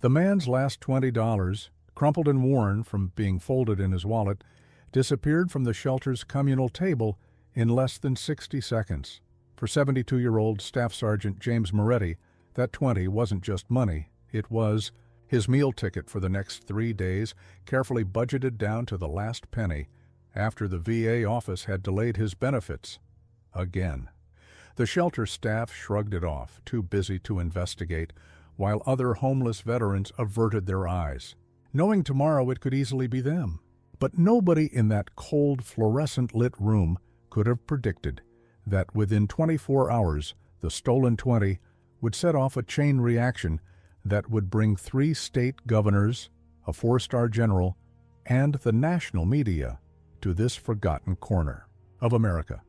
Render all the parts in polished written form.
The man's last $20, crumpled and worn from being folded in his wallet, disappeared from the shelter's communal table in less than 60 seconds. For 72-year-old Staff Sergeant James Moretti, that 20 wasn't just money, it was his meal ticket for the next 3 days, carefully budgeted down to the last penny, after the VA office had delayed his benefits. Again. The shelter staff shrugged it off, too busy to investigate, while other homeless veterans averted their eyes, knowing tomorrow it could easily be them. But nobody in that cold, fluorescent-lit room could have predicted that within 24 hours the stolen 20 would set off a chain reaction that would bring 3 state governors, a 4-star general, and the national media to this forgotten corner of America.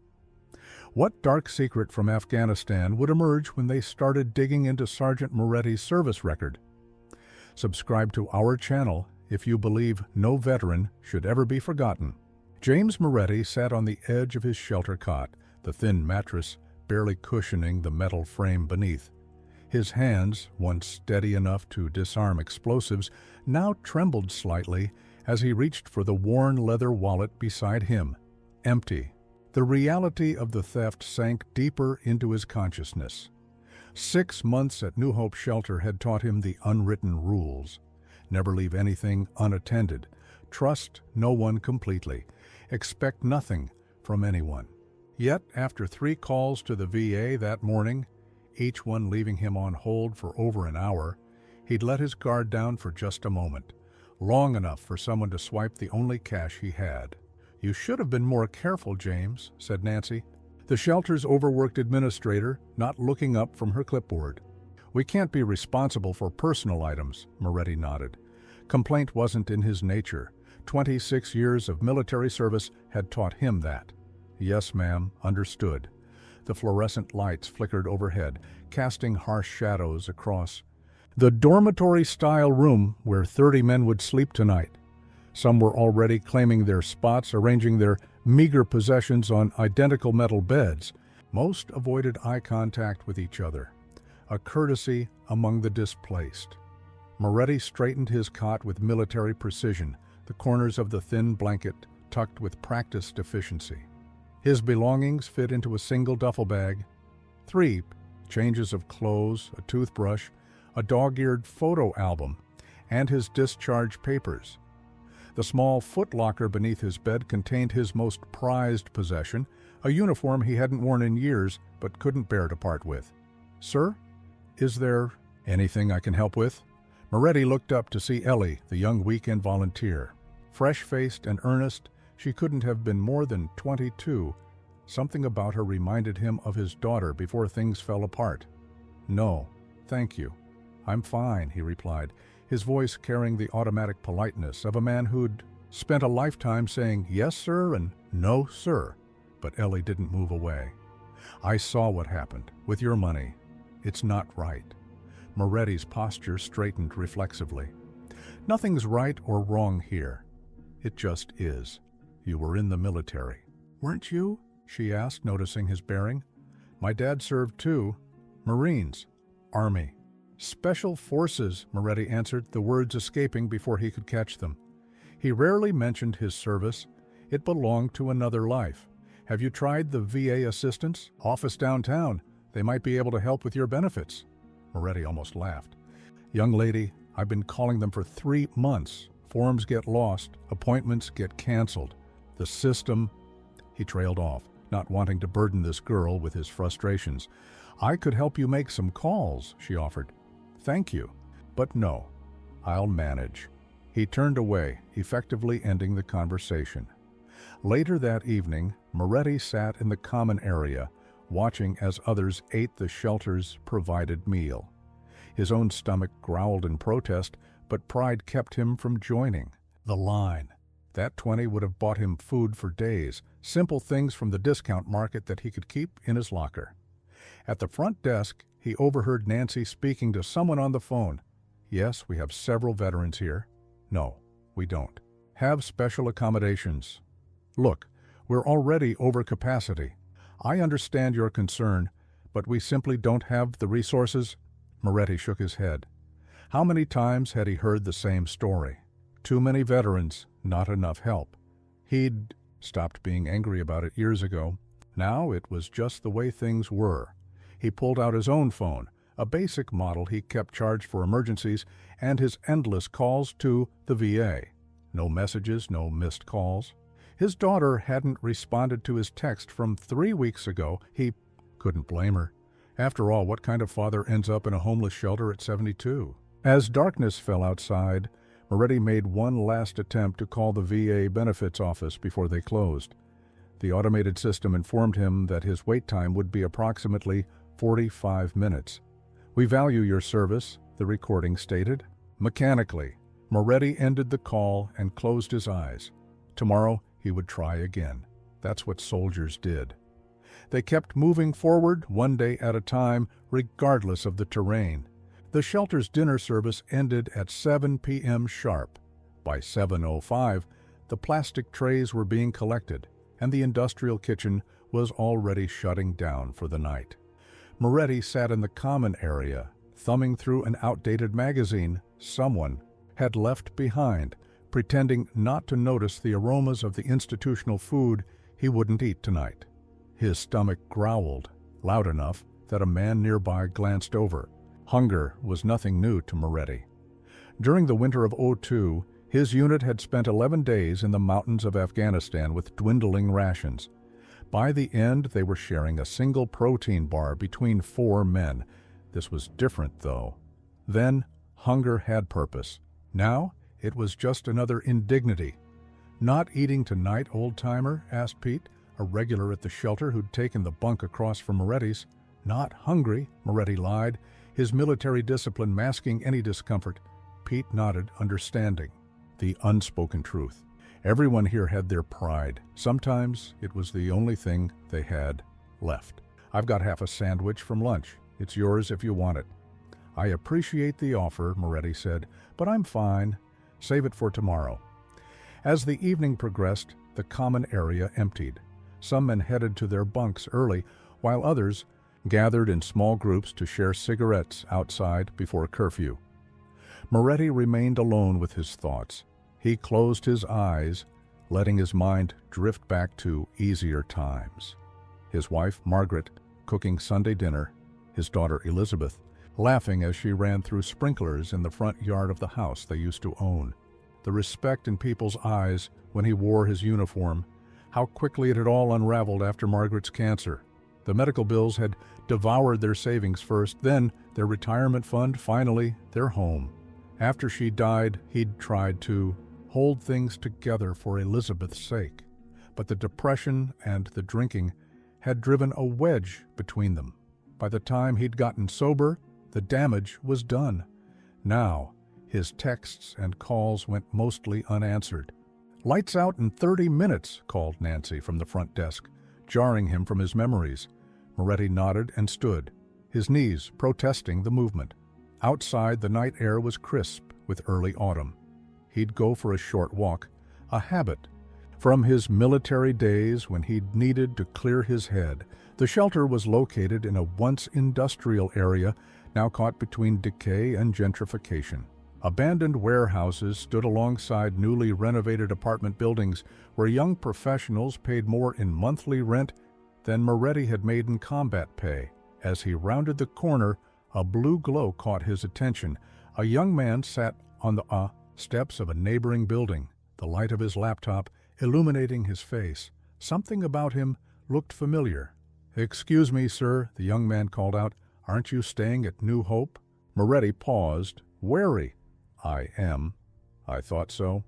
What dark secret from Afghanistan would emerge when they started digging into Sergeant Moretti's service record? Subscribe to our channel if you believe no veteran should ever be forgotten. James Moretti sat on the edge of his shelter cot, the thin mattress barely cushioning the metal frame beneath. His hands, once steady enough to disarm explosives, now trembled slightly as he reached for the worn leather wallet beside him. Empty. The reality of the theft sank deeper into his consciousness. 6 months at New Hope Shelter had taught him the unwritten rules. Never leave anything unattended. Trust no one completely. Expect nothing from anyone. Yet, after 3 calls to the VA that morning, each one leaving him on hold for over an hour, he'd let his guard down for just a moment, long enough for someone to swipe the only cash he had. "You should have been more careful, James," said Nancy, the shelter's overworked administrator, not looking up from her clipboard. "We can't be responsible for personal items," Moretti nodded. Complaint wasn't in his nature. 26 years of military service had taught him that. "Yes, ma'am, understood." The fluorescent lights flickered overhead, casting harsh shadows across the dormitory-style room where 30 men would sleep tonight. Some were already claiming their spots, arranging their meager possessions on identical metal beds. Most avoided eye contact with each other, a courtesy among the displaced. Moretti straightened his cot with military precision, the corners of the thin blanket tucked with practiced efficiency. His belongings fit into a single duffel bag. 3 changes of clothes, a toothbrush, a dog-eared photo album, and his discharge papers. The small footlocker beneath his bed contained his most prized possession, a uniform he hadn't worn in years but couldn't bear to part with. "Sir, is there anything I can help with?" Moretti looked up to see Ellie, the young weekend volunteer. Fresh-faced and earnest, she couldn't have been more than 22. Something about her reminded him of his daughter before things fell apart. "No, thank you. I'm fine," he replied, his voice carrying the automatic politeness of a man who'd spent a lifetime saying yes, sir, and no, sir. But Ellie didn't move away. "I saw what happened with your money. It's not right." Moretti's posture straightened reflexively. "Nothing's right or wrong here. It just is. You were in the military." "Weren't you?" she asked, noticing his bearing. "My dad served too. Marines. Army." "Special Forces," Moretti answered, the words escaping before he could catch them. He rarely mentioned his service. It belonged to another life. "Have you tried the VA assistance office downtown? They might be able to help with your benefits." Moretti almost laughed. "Young lady, I've been calling them for 3 months. Forms get lost, appointments get canceled. The system—" He trailed off, not wanting to burden this girl with his frustrations. "I could help you make some calls," she offered. "Thank you, but no, I'll manage." He turned away, effectively ending the conversation. Later that evening, Moretti sat in the common area, watching as others ate the shelter's provided meal. His own stomach growled in protest, but pride kept him from joining the line. That 20 would have bought him food for days, simple things from the discount market that he could keep in his locker. At the front desk, he overheard Nancy speaking to someone on the phone. "Yes, we have several veterans here." "No, we don't. Have special accommodations." "Look, we're already over capacity. I understand your concern, but we simply don't have the resources." Moretti shook his head. How many times had he heard the same story? Too many veterans, not enough help. He'd stopped being angry about it years ago. Now it was just the way things were. He pulled out his own phone, a basic model he kept charged for emergencies, and his endless calls to the VA. No messages, no missed calls. His daughter hadn't responded to his text from 3 weeks ago. He couldn't blame her. After all, what kind of father ends up in a homeless shelter at 72? As darkness fell outside, Moretti made one last attempt to call the VA benefits office before they closed. The automated system informed him that his wait time would be approximately 45 minutes. "We value your service," the recording stated. Mechanically, Moretti ended the call and closed his eyes. Tomorrow he would try again. That's what soldiers did. They kept moving forward, one day at a time, regardless of the terrain. The shelter's dinner service ended at 7 p.m. sharp. By 7:05, the plastic trays were being collected, and the industrial kitchen was already shutting down for the night. Moretti sat in the common area, thumbing through an outdated magazine someone had left behind, pretending not to notice the aromas of the institutional food he wouldn't eat tonight. His stomach growled, loud enough that a man nearby glanced over. Hunger was nothing new to Moretti. During the winter of '02, his unit had spent 11 days in the mountains of Afghanistan with dwindling rations. By the end, they were sharing a single protein bar between 4 men. This was different, though. Then, hunger had purpose. Now, it was just another indignity. "Not eating tonight, old-timer?" asked Pete, a regular at the shelter who'd taken the bunk across from Moretti's. "Not hungry," Moretti lied, his military discipline masking any discomfort. Pete nodded, understanding. The unspoken truth. Everyone here had their pride. Sometimes it was the only thing they had left. "I've got half a sandwich from lunch. It's yours if you want it." "I appreciate the offer," Moretti said, "but I'm fine. Save it for tomorrow." As the evening progressed, the common area emptied. Some men headed to their bunks early, while others gathered in small groups to share cigarettes outside before curfew. Moretti remained alone with his thoughts. He closed his eyes, letting his mind drift back to easier times. His wife, Margaret, cooking Sunday dinner, his daughter, Elizabeth, laughing as she ran through sprinklers in the front yard of the house they used to own. The respect in people's eyes when he wore his uniform, how quickly it had all unraveled after Margaret's cancer. The medical bills had devoured their savings first, then their retirement fund, finally their home. After she died, he'd tried to hold things together for Elizabeth's sake, but the depression and the drinking had driven a wedge between them. By the time he'd gotten sober, the damage was done. Now, his texts and calls went mostly unanswered. "Lights out in 30 minutes, called Nancy from the front desk, jarring him from his memories. Moretti nodded and stood, his knees protesting the movement. Outside, the night air was crisp with early autumn. He'd go for a short walk, a habit from his military days when he'd needed to clear his head. The shelter was located in a once industrial area, now caught between decay and gentrification. Abandoned warehouses stood alongside newly renovated apartment buildings where young professionals paid more in monthly rent than Moretti had made in combat pay. As he rounded the corner, a blue glow caught his attention. A young man sat on the steps of a neighboring building, the light of his laptop illuminating his face. Something about him looked familiar. "Excuse me, sir," the young man called out. "Aren't you staying at New Hope?" Moretti paused, wary. "I am. I thought so."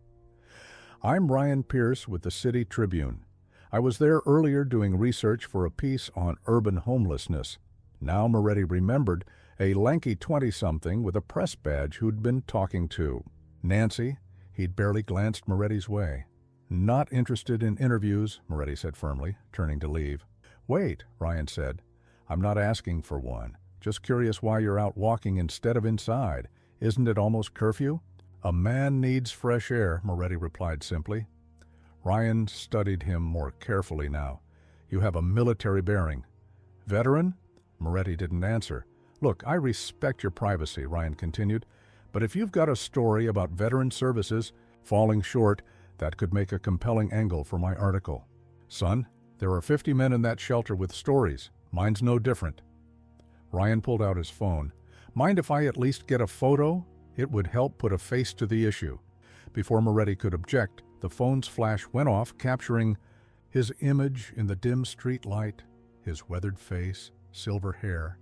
"I'm Ryan Pierce with the City Tribune. I was there earlier doing research for a piece on urban homelessness." Now Moretti remembered a lanky 20-something with a press badge who'd been talking to Nancy. He'd barely glanced Moretti's way. "Not interested in interviews," Moretti said firmly, turning to leave. "Wait," Ryan said. "I'm not asking for one. Just curious why you're out walking instead of inside. Isn't it almost curfew?" "A man needs fresh air," Moretti replied simply. Ryan studied him more carefully now. "You have a military bearing." "Veteran?" Moretti didn't answer. "Look, I respect your privacy," Ryan continued, But if you've got a story about veteran services falling short, that could make a compelling angle for my article. Son, there are 50 men in that shelter with stories. Mine's no different. Ryan pulled out his phone. Mind if I at least get a photo? It would help put a face to the issue. Before Moretti could object, the phone's flash went off, capturing his image in the dim street light, his weathered face, silver hair,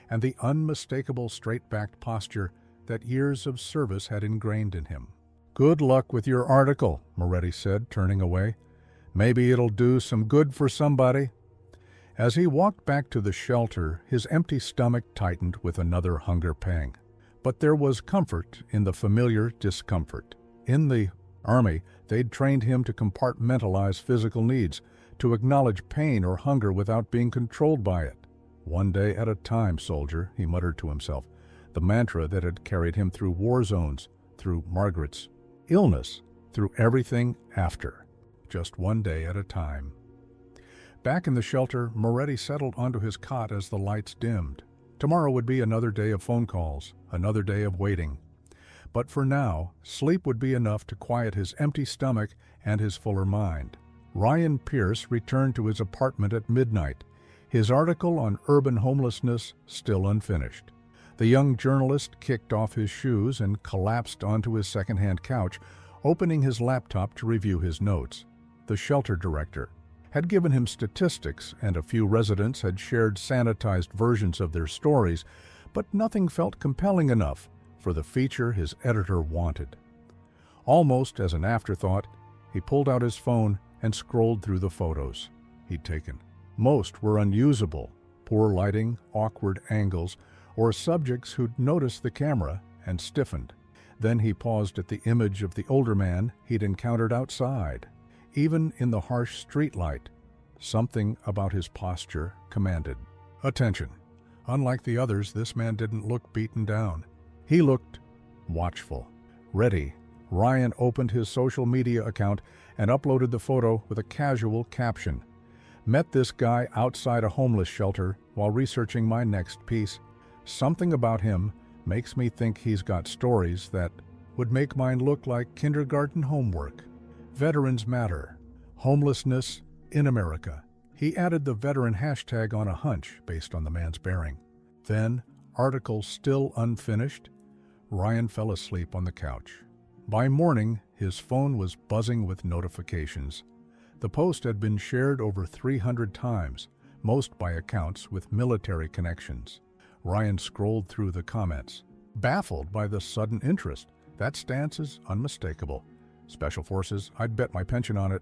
and the unmistakable straight-backed posture that years of service had ingrained in him. "Good luck with your article," Moretti said, turning away. "Maybe it'll do some good for somebody." As he walked back to the shelter, his empty stomach tightened with another hunger pang. But there was comfort in the familiar discomfort. In the Army, they'd trained him to compartmentalize physical needs, to acknowledge pain or hunger without being controlled by it. "One day at a time, soldier," he muttered to himself, the mantra that had carried him through war zones, through Margaret's illness, through everything after. Just one day at a time. Back in the shelter, Moretti settled onto his cot as the lights dimmed. Tomorrow would be another day of phone calls, another day of waiting. But for now, sleep would be enough to quiet his empty stomach and his fuller mind. Ryan Pierce returned to his apartment at midnight, his article on urban homelessness still unfinished. The young journalist kicked off his shoes and collapsed onto his second-hand couch, opening his laptop to review his notes. The shelter director had given him statistics, and a few residents had shared sanitized versions of their stories, but nothing felt compelling enough for the feature his editor wanted. Almost as an afterthought, he pulled out his phone and scrolled through the photos he'd taken. Most were unusable, poor lighting, awkward angles, or subjects who'd noticed the camera and stiffened. Then he paused at the image of the older man he'd encountered outside. Even in the harsh streetlight, something about his posture commanded attention. Unlike the others, this man didn't look beaten down. He looked watchful, ready. Ryan opened his social media account and uploaded the photo with a casual caption. "Met this guy outside a homeless shelter while researching my next piece. Something about him makes me think he's got stories that would make mine look like kindergarten homework. Veterans matter. Homelessness in America." He added the veteran hashtag on a hunch based on the man's bearing. Then, article still unfinished, Ryan fell asleep on the couch. By morning, his phone was buzzing with notifications. The post had been shared over 300 times, most by accounts with military connections. Ryan scrolled through the comments, baffled by the sudden interest. That stance is unmistakable. Special Forces, I'd bet my pension on it.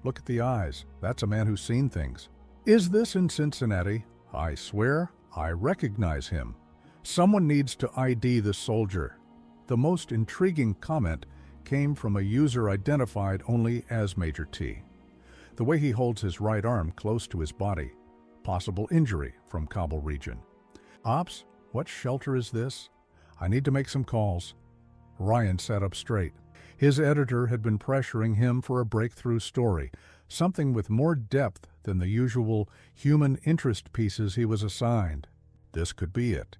Look at the eyes. That's a man who's seen things. Is this in Cincinnati? I swear, I recognize him. Someone needs to ID this soldier. The most intriguing comment came from a user identified only as Major T. The way he holds his right arm close to his body. Possible injury from Kabul region. "Ops, what shelter is this? I need to make some calls." Ryan sat up straight. His editor had been pressuring him for a breakthrough story, something with more depth than the usual human interest pieces he was assigned. This could be it.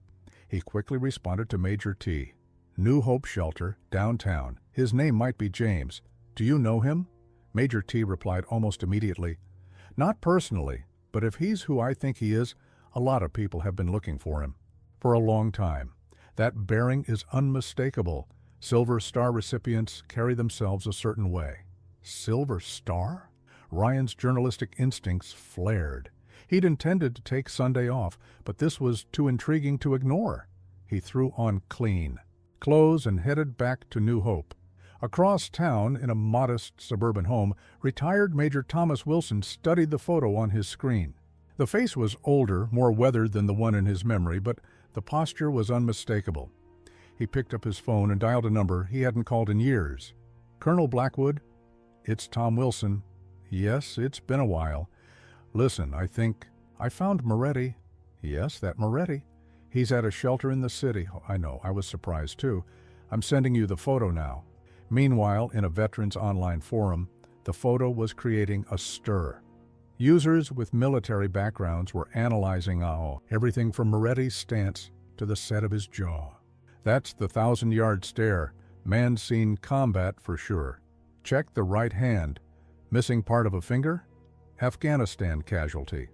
He quickly responded to Major T. "New Hope Shelter, downtown. His name might be James. Do you know him?" Major T replied almost immediately, "Not personally, but if he's who I think he is, a lot of people have been looking for him. For a long time. That bearing is unmistakable. Silver Star recipients carry themselves a certain way." Silver Star? Ryan's journalistic instincts flared. He'd intended to take Sunday off, but this was too intriguing to ignore. He threw on clean clothes and headed back to New Hope. Across town, in a modest suburban home, retired Major Thomas Wilson studied the photo on his screen. The face was older, more weathered than the one in his memory, but the posture was unmistakable. He picked up his phone and dialed a number he hadn't called in years. "Colonel Blackwood? It's Tom Wilson. Yes, it's been a while. Listen, I found Moretti." "Yes, that Moretti. He's at a shelter in the city." "I know, I was surprised too. I'm sending you the photo now." Meanwhile, in a veterans online forum, the photo was creating a stir. Users with military backgrounds were analyzing everything from Moretti's stance to the set of his jaw. That's the 1,000-yard stare. Man seen combat for sure. Check the right hand. Missing part of a finger? Afghanistan casualty.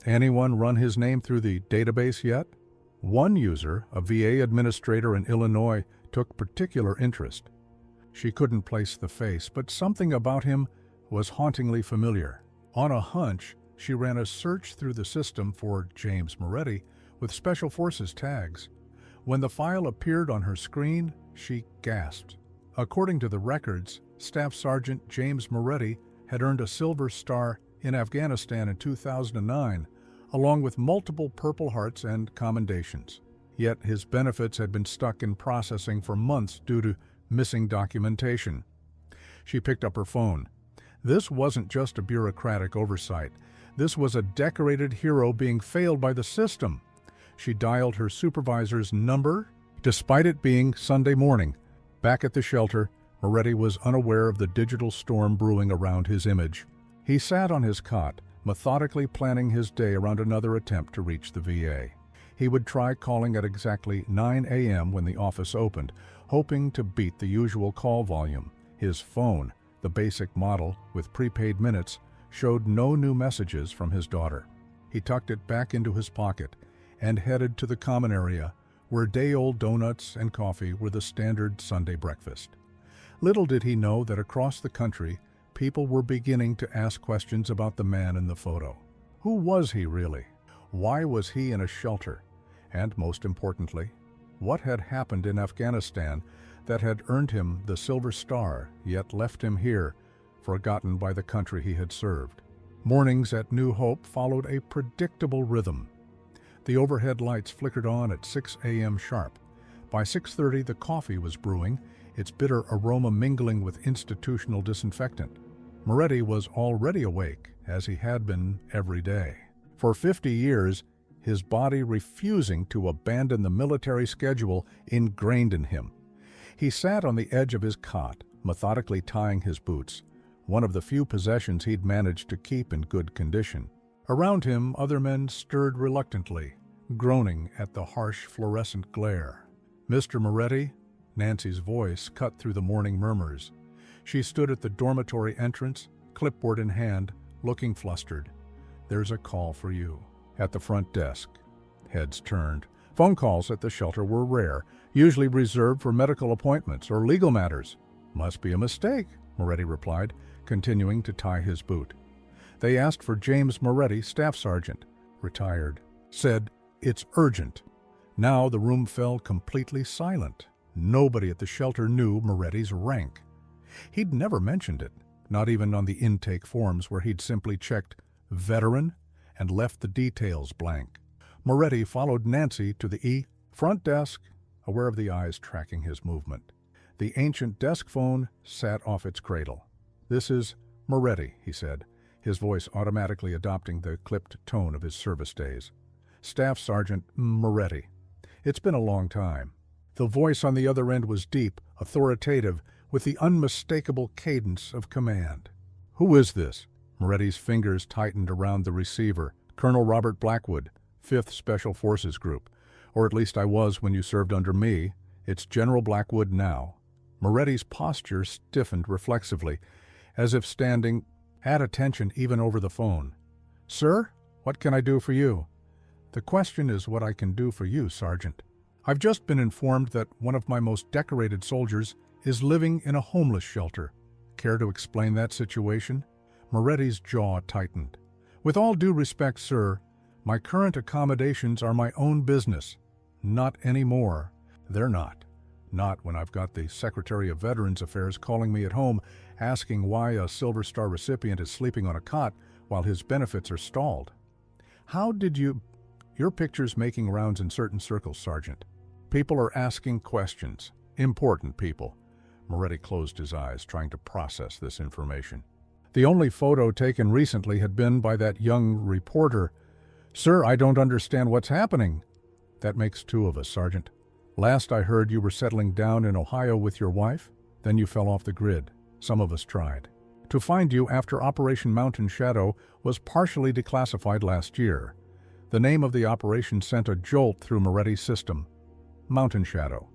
Anyone run his name through the database yet? One user, a VA administrator in Illinois, took particular interest. She couldn't place the face, but something about him was hauntingly familiar. On a hunch, she ran a search through the system for James Moretti with Special Forces tags. When the file appeared on her screen, she gasped. According to the records, Staff Sergeant James Moretti had earned a Silver Star in Afghanistan in 2009, along with multiple Purple Hearts and commendations. Yet his benefits had been stuck in processing for months due to missing documentation. She picked up her phone. This wasn't just a bureaucratic oversight. This was a decorated hero being failed by the system. She dialed her supervisor's number, despite it being Sunday morning. Back at the shelter, Moretti was unaware of the digital storm brewing around his image. He sat on his cot, methodically planning his day around another attempt to reach the VA. He would try calling at exactly 9 a.m. when the office opened, hoping to beat the usual call volume. His phone, the basic model with prepaid minutes, showed no new messages from his daughter. He tucked it back into his pocket and headed to the common area, where day-old donuts and coffee were the standard Sunday breakfast. Little did he know that across the country, people were beginning to ask questions about the man in the photo. Who was he really? Why was he in a shelter? And most importantly, what had happened in Afghanistan that had earned him the Silver Star, yet left him here, forgotten by the country he had served? Mornings at New Hope followed a predictable rhythm. The overhead lights flickered on at 6 a.m. sharp. By 6:30, the coffee was brewing, its bitter aroma mingling with institutional disinfectant. Moretti was already awake, as he had been every day. For 50 years, his body refusing to abandon the military schedule ingrained in him. He sat on the edge of his cot, methodically tying his boots, one of the few possessions he'd managed to keep in good condition. Around him, other men stirred reluctantly, groaning at the harsh fluorescent glare. "Mr. Moretti?" Nancy's voice cut through the morning murmurs. She stood at the dormitory entrance, clipboard in hand, looking flustered. "There's a call for you." At the front desk. Heads turned. Phone calls at the shelter were rare, usually reserved for medical appointments or legal matters. "Must be a mistake," Moretti replied, continuing to tie his boot. They asked for James Moretti, Staff Sergeant, retired. Said, "It's urgent." Now the room fell completely silent. Nobody at the shelter knew Moretti's rank. He'd never mentioned it, not even on the intake forms where he'd simply checked veteran and left the details blank. Moretti followed Nancy to the front desk, aware of the eyes tracking his movement. The ancient desk phone sat off its cradle. "This is Moretti," he said, his voice automatically adopting the clipped tone of his service days. "Staff Sergeant Moretti. It's been a long time." The voice on the other end was deep, authoritative, with the unmistakable cadence of command. "Who is this?" Moretti's fingers tightened around the receiver. "Colonel Robert Blackwood, 5th Special Forces Group. Or at least I was when you served under me. It's General Blackwood now." Moretti's posture stiffened reflexively, as if standing at attention even over the phone. "Sir, what can I do for you?" "The question is what I can do for you, Sergeant. I've just been informed that one of my most decorated soldiers is living in a homeless shelter. Care to explain that situation?" Moretti's jaw tightened. "With all due respect, sir, my current accommodations are my own business. Not anymore. They're not. Not when I've got the Secretary of Veterans Affairs calling me at home asking why a Silver Star recipient is sleeping on a cot while his benefits are stalled. How did you... Your picture's making rounds in certain circles, Sergeant. People are asking questions. Important people." Moretti closed his eyes, trying to process this information. The only photo taken recently had been by that young reporter. "Sir, I don't understand what's happening." "That makes two of us, Sergeant. Last I heard you were settling down in Ohio with your wife. Then you fell off the grid. Some of us tried. To find you after Operation Mountain Shadow was partially declassified last year. The name of the operation sent a jolt through Moretti's system. Mountain Shadow.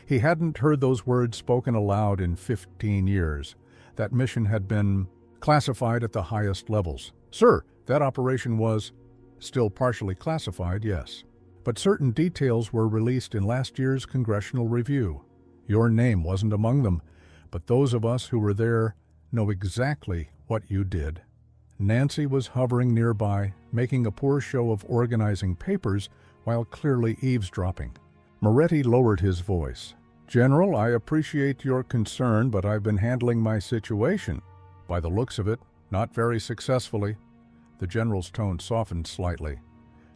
He hadn't heard those words spoken aloud in 15 years. That mission had been classified at the highest levels. Sir, that operation was still partially classified, yes. But certain details were released in last year's congressional review. Your name wasn't among them, but those of us who were there know exactly what you did. Nancy was hovering nearby, making a poor show of organizing papers while clearly eavesdropping. Moretti lowered his voice. General, I appreciate your concern, but I've been handling my situation. By the looks of it, not very successfully. The general's tone softened slightly.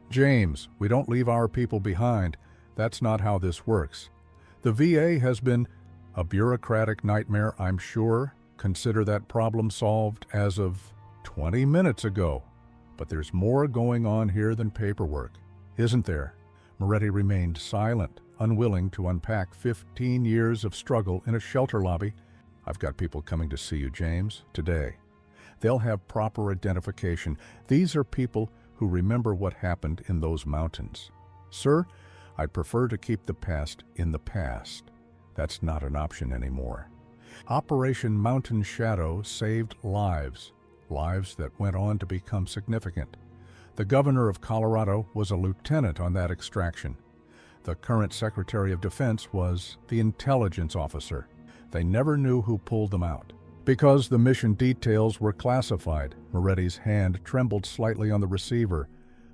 James, we don't leave our people behind. That's not how this works. The VA has been a bureaucratic nightmare, I'm sure. Consider that problem solved as of 20 minutes ago. But there's more going on here than paperwork, isn't there? Moretti remained silent, unwilling to unpack 15 years of struggle in a shelter lobby. I've got people coming to see you, James, today. They'll have proper identification. These are people who remember what happened in those mountains. Sir, I'd prefer to keep the past in the past. That's not an option anymore. Operation Mountain Shadow saved lives, lives that went on to become significant. The governor of Colorado was a lieutenant on that extraction. The current Secretary of Defense was the intelligence officer. They never knew who pulled them out. Because the mission details were classified, Moretti's hand trembled slightly on the receiver.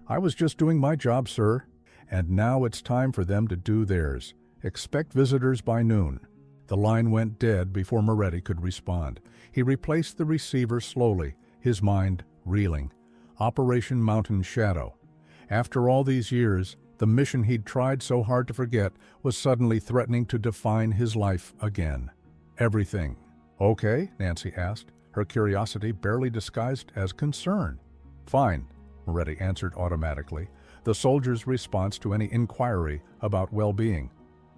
I was just doing my job, sir. And now it's time for them to do theirs. Expect visitors by noon. The line went dead before Moretti could respond. He replaced the receiver slowly, his mind reeling. Operation Mountain Shadow. After all these years, the mission he'd tried so hard to forget was suddenly threatening to define his life again. Everything. Okay, Nancy asked, her curiosity barely disguised as concern. Fine, Moretti answered automatically, the soldier's response to any inquiry about well-being.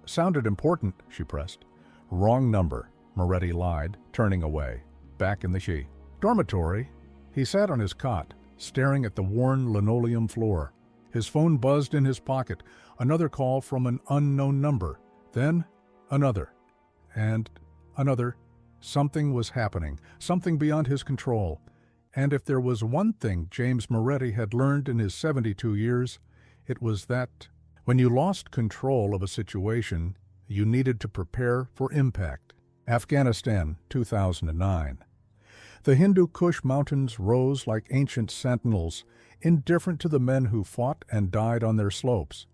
Sounded important, she pressed. Wrong number, Moretti lied, turning away. Back in the dormitory, he sat on his cot, staring at the worn linoleum floor. His phone buzzed in his pocket, another call from an unknown number, then another, and another. Something was happening, something beyond his control. And if there was one thing James Moretti had learned in his 72 years, it was that when you lost control of a situation, you needed to prepare for impact. Afghanistan, 2009. The Hindu Kush mountains rose like ancient sentinels, indifferent to the men who fought and died on their slopes.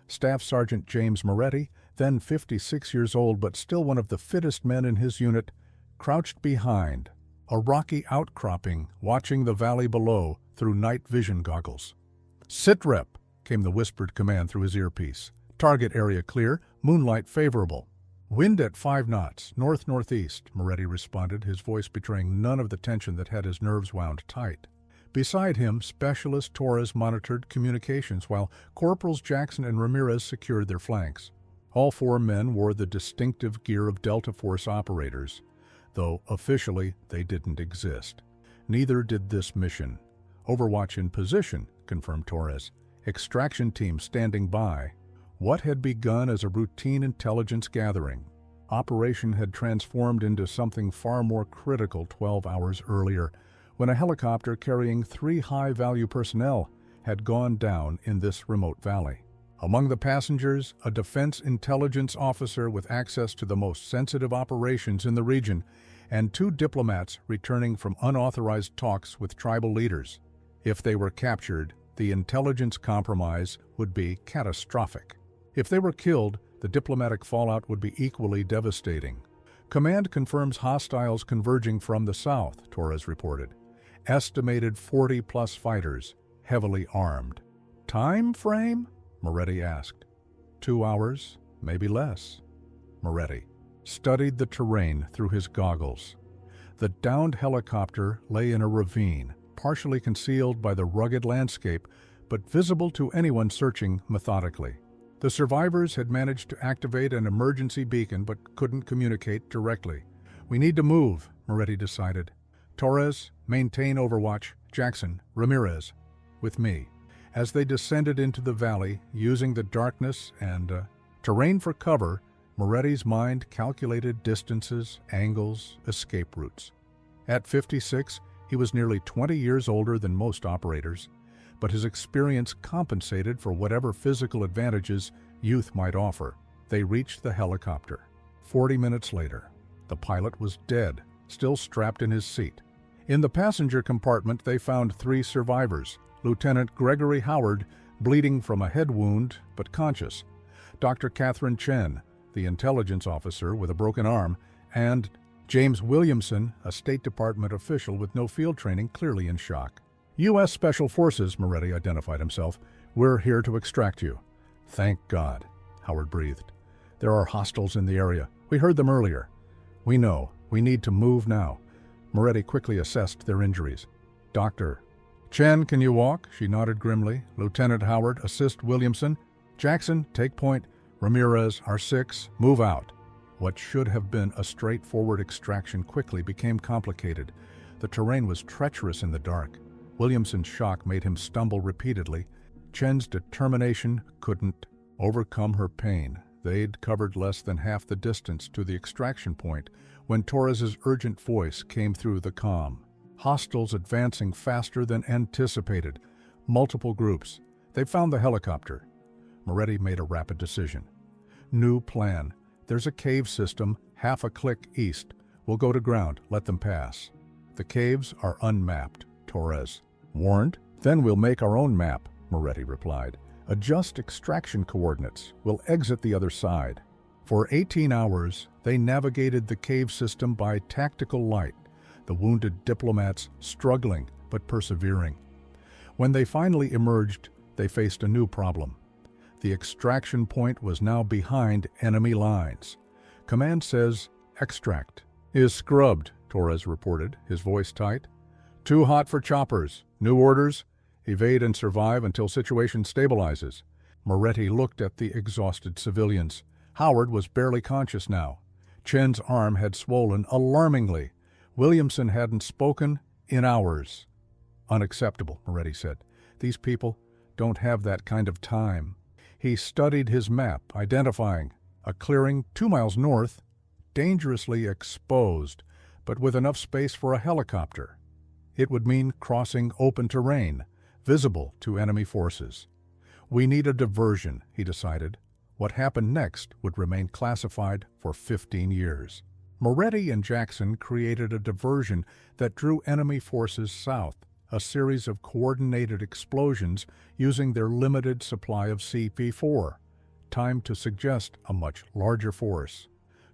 Staff Sergeant James Moretti, then 56 years old but still one of the fittest men in his unit, crouched behind a rocky outcropping, watching the valley below through night vision goggles. Sit rep, came the whispered command through his earpiece. Target area clear, moonlight favorable. Wind at 5 knots, north-northeast, Moretti responded, his voice betraying none of the tension that had his nerves wound tight. Beside him, Specialist Torres monitored communications while Corporals Jackson and Ramirez secured their flanks. All 4 men wore the distinctive gear of Delta Force operators, though officially they didn't exist. Neither did this mission. Overwatch in position, confirmed Torres. Extraction team standing by. What had begun as a routine intelligence gathering, operation had transformed into something far more critical 12 hours earlier, when a helicopter carrying 3 high-value personnel had gone down in this remote valley. Among the passengers, a defense intelligence officer with access to the most sensitive operations in the region, and 2 diplomats returning from unauthorized talks with tribal leaders. If they were captured, the intelligence compromise would be catastrophic. If they were killed, the diplomatic fallout would be equally devastating. Command confirms hostiles converging from the south, Torres reported. Estimated 40-plus fighters, heavily armed. Time frame? Moretti asked. 2 hours, maybe less. Moretti studied the terrain through his goggles. The downed helicopter lay in a ravine, partially concealed by the rugged landscape, but visible to anyone searching methodically. The survivors had managed to activate an emergency beacon but couldn't communicate directly. We need to move, Moretti decided. Torres, maintain overwatch. Jackson, Ramirez, with me. As they descended into the valley, using the darkness and terrain for cover, Moretti's mind calculated distances, angles, escape routes. At 56, he was nearly 20 years older than most operators, but his experience compensated for whatever physical advantages youth might offer. They reached the helicopter. 40 minutes later, the pilot was dead, still strapped in his seat. In the passenger compartment, they found 3 survivors: Lieutenant Gregory Howard, bleeding from a head wound but conscious; Dr. Catherine Chen, the intelligence officer with a broken arm; and James Williamson, a State Department official with no field training, clearly in shock. U.S. Special Forces, Moretti identified himself. "We're here to extract you." "Thank God," Howard breathed. "There are hostiles in the area. We heard them earlier." "We know. We need to move now." Moretti quickly assessed their injuries. "Doctor." "Chen, can you walk?" She nodded grimly. "Lieutenant Howard, assist Williamson. Jackson, take point. Ramirez, our 6, move out." What should have been a straightforward extraction quickly became complicated. The terrain was treacherous in the dark. Williamson's shock made him stumble repeatedly. Chen's determination couldn't overcome her pain. They'd covered less than half the distance to the extraction point when Torres's urgent voice came through the comm. Hostiles advancing faster than anticipated. Multiple groups. They found the helicopter. Moretti made a rapid decision. New plan. There's a cave system half a click east. We'll go to ground. Let them pass. The caves are unmapped, Torres warned. "Then we'll make our own map," Moretti replied. "Adjust extraction coordinates. We'll exit the other side." For 18 hours, they navigated the cave system by tactical light, the wounded diplomats struggling but persevering. When they finally emerged, they faced a new problem. The extraction point was now behind enemy lines. "Command says extract is scrubbed," Torres reported, his voice tight. "Too hot for choppers. New orders? Evade and survive until situation stabilizes." Moretti looked at the exhausted civilians. Howard was barely conscious now. Chen's arm had swollen alarmingly. Williamson hadn't spoken in hours. "Unacceptable," Moretti said. "These people don't have that kind of time." He studied his map, identifying a clearing 2 miles north, dangerously exposed, but with enough space for a helicopter. It would mean crossing open terrain, visible to enemy forces. "We need a diversion," he decided. What happened next would remain classified for 15 years. Moretti and Jackson created a diversion that drew enemy forces south, a series of coordinated explosions using their limited supply of CP4. Time to suggest a much larger force.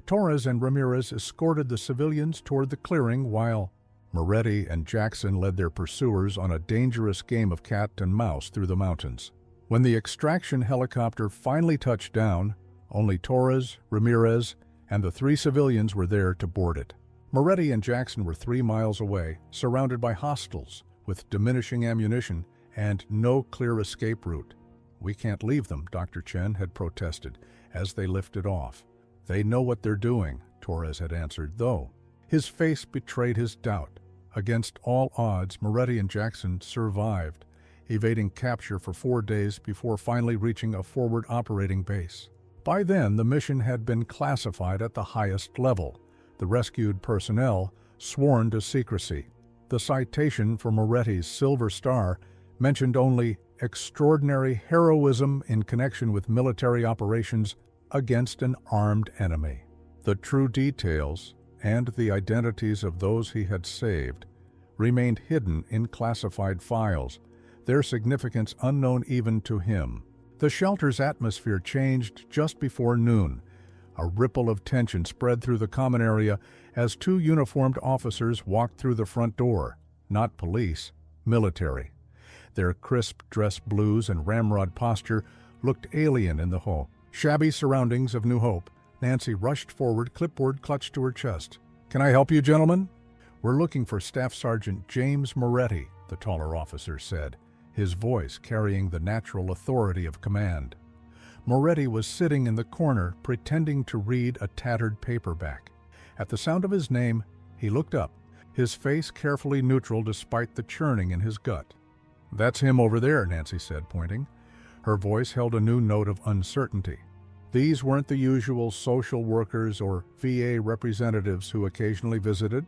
Torres and Ramirez escorted the civilians toward the clearing while Moretti and Jackson led their pursuers on a dangerous game of cat and mouse through the mountains. When the extraction helicopter finally touched down, only Torres, Ramirez, and the 3 civilians were there to board it. Moretti and Jackson were 3 miles away, surrounded by hostiles, with diminishing ammunition and no clear escape route. "We can't leave them," Dr. Chen had protested as they lifted off. "They know what they're doing," Torres had answered, though his face betrayed his doubt. Against all odds, Moretti and Jackson survived, evading capture for 4 days before finally reaching a forward operating base. By then, the mission had been classified at the highest level, the rescued personnel sworn to secrecy. The citation for Moretti's Silver Star mentioned only extraordinary heroism in connection with military operations against an armed enemy. The true details and the identities of those he had saved remained hidden in classified files, their significance unknown even to him. The shelter's atmosphere changed just before noon. A ripple of tension spread through the common area as 2 uniformed officers walked through the front door. Not police, military. Their crisp dress blues and ramrod posture looked alien in the shabby surroundings of New Hope. Nancy rushed forward, clipboard clutched to her chest. "Can I help you, gentlemen?" "We're looking for Staff Sergeant James Moretti," the taller officer said, his voice carrying the natural authority of command. Moretti was sitting in the corner, pretending to read a tattered paperback. At the sound of his name, he looked up, his face carefully neutral despite the churning in his gut. "That's him over there," Nancy said, pointing. Her voice held a new note of uncertainty. These weren't the usual social workers or VA representatives who occasionally visited.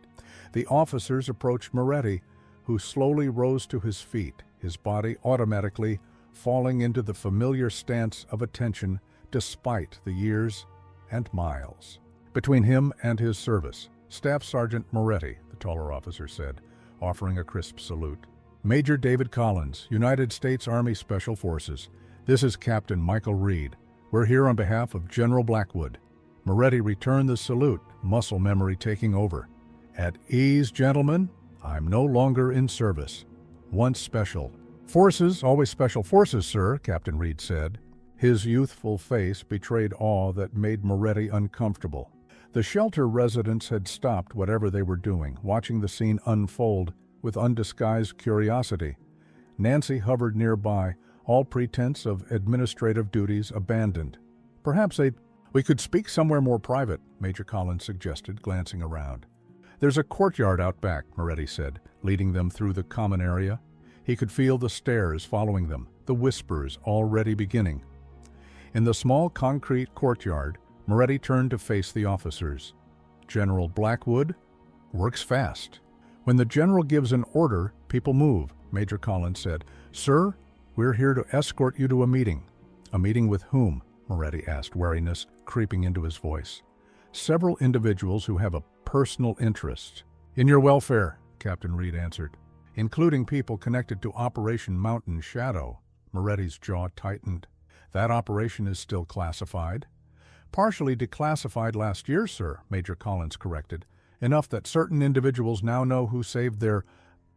The officers approached Moretti, who slowly rose to his feet, his body automatically falling into the familiar stance of attention despite the years and miles. Between him and his service, Staff Sergeant Moretti, the taller officer said, offering a crisp salute. Major David Collins, United States Army Special Forces. This is Captain Michael Reed. We're here on behalf of General Blackwood. Moretti returned the salute, muscle memory taking over. At ease, gentlemen. I'm no longer in service. Once special. Forces, always special forces, sir, Captain Reed said. His youthful face betrayed awe that made Moretti uncomfortable. The shelter residents had stopped whatever they were doing, watching the scene unfold with undisguised curiosity. Nancy hovered nearby, all pretense of administrative duties abandoned. Perhaps we could speak somewhere more private, Major Collins suggested, glancing around. There's a courtyard out back, Moretti said, leading them through the common area. He could feel the stares following them, the whispers already beginning. In the small concrete courtyard, Moretti turned to face the officers. General Blackwood works fast. When the general gives an order, people move, Major Collins said. Sir, we're here to escort you to a meeting. A meeting with whom? Moretti asked, wariness creeping into his voice. Several individuals who have a personal interest. In your welfare, Captain Reed answered, including people connected to Operation Mountain Shadow. Moretti's jaw tightened. That operation is still classified. Partially declassified last year, sir, Major Collins corrected. Enough that certain individuals now know who saved their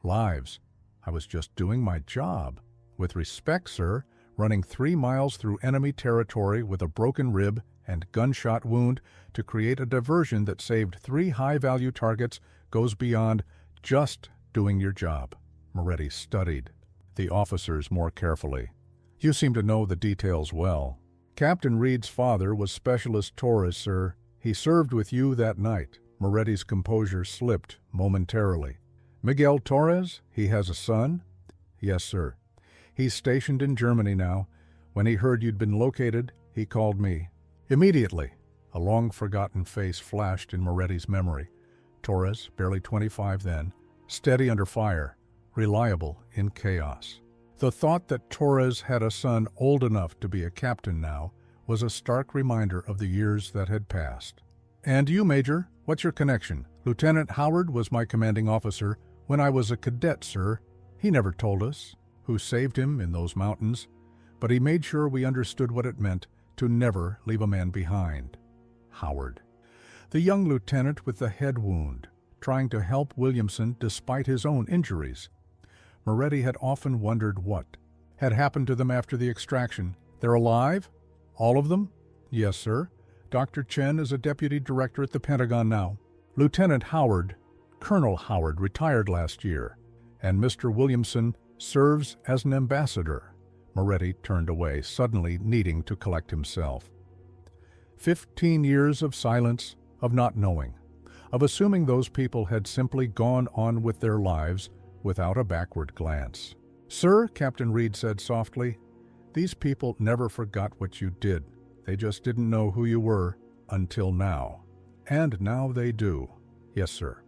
lives. I was just doing my job. With respect, sir, running 3 miles through enemy territory with a broken rib and gunshot wound to create a diversion that saved 3 high-value targets goes beyond just doing your job. Moretti studied the officers more carefully. You seem to know the details well. Captain Reed's father was Specialist Torres, sir. He served with you that night. Moretti's composure slipped momentarily. Miguel Torres? He has a son? Yes, sir. He's stationed in Germany now. When he heard you'd been located, he called me. Immediately, a long-forgotten face flashed in Moretti's memory. Torres, barely 25 then, steady under fire, reliable in chaos. The thought that Torres had a son old enough to be a captain now was a stark reminder of the years that had passed. And you, Major, what's your connection? Lieutenant Howard was my commanding officer when I was a cadet, sir. He never told us who saved him in those mountains, but he made sure we understood what it meant to never leave a man behind. Howard. The young lieutenant with the head wound, trying to help Williamson despite his own injuries. Moretti had often wondered what had happened to them after the extraction. They're alive? All of them? Yes, sir. Dr. Chen is a deputy director at the Pentagon now. Lieutenant Howard, Colonel Howard, retired last year, and Mr. Williamson serves as an ambassador. Moretti turned away, suddenly needing to collect himself. 15 years of silence, of not knowing, of assuming those people had simply gone on with their lives without a backward glance. Sir, Captain Reed said softly, these people never forgot what you did. They just didn't know who you were until now. And now they do. Yes, sir.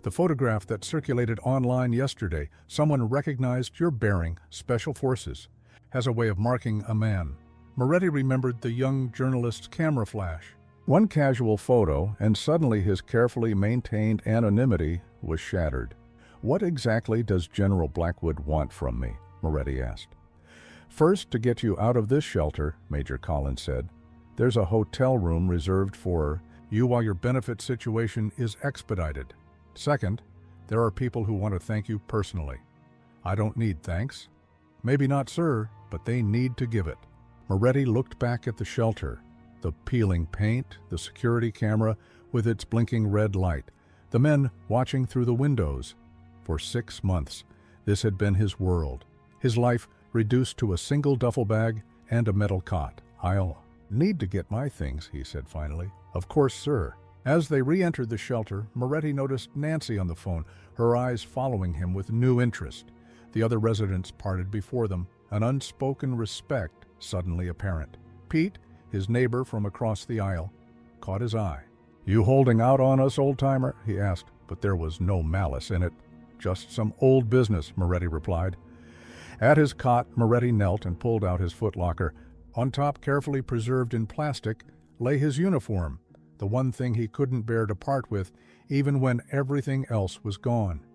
The photograph that circulated online yesterday, someone recognized your bearing, Special Forces, has a way of marking a man. Moretti remembered the young journalist's camera flash. One casual photo, and suddenly his carefully maintained anonymity was shattered. What exactly does General Blackwood want from me? Moretti asked. First, to get you out of this shelter, Major Collins said. There's a hotel room reserved for you while your benefit situation is expedited. Second, there are people who want to thank you personally. I don't need thanks. Maybe not, sir, but they need to give it. Moretti looked back at the shelter, the peeling paint, the security camera with its blinking red light, the men watching through the windows. For 6 months, this had been his world, his life reduced to a single duffel bag and a metal cot. I'll need to get my things, he said finally. Of course, sir. As they re-entered the shelter, Moretti noticed Nancy on the phone, her eyes following him with new interest. The other residents parted before them, an unspoken respect suddenly apparent. Pete, his neighbor from across the aisle, caught his eye. "You holding out on us, old-timer?" he asked, but there was no malice in it. "Just some old business," Moretti replied. At his cot, Moretti knelt and pulled out his footlocker. On top, carefully preserved in plastic, lay his uniform, the one thing he couldn't bear to part with, even when everything else was gone.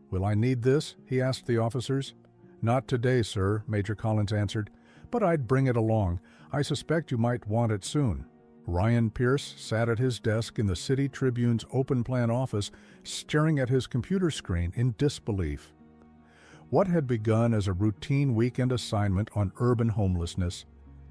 "Will I need this?" he asked the officers. "Not today, sir," Major Collins answered, "but I'd bring it along. I suspect you might want it soon." Ryan Pierce sat at his desk in the City Tribune's open-plan office, staring at his computer screen in disbelief. What had begun as a routine weekend assignment on urban homelessness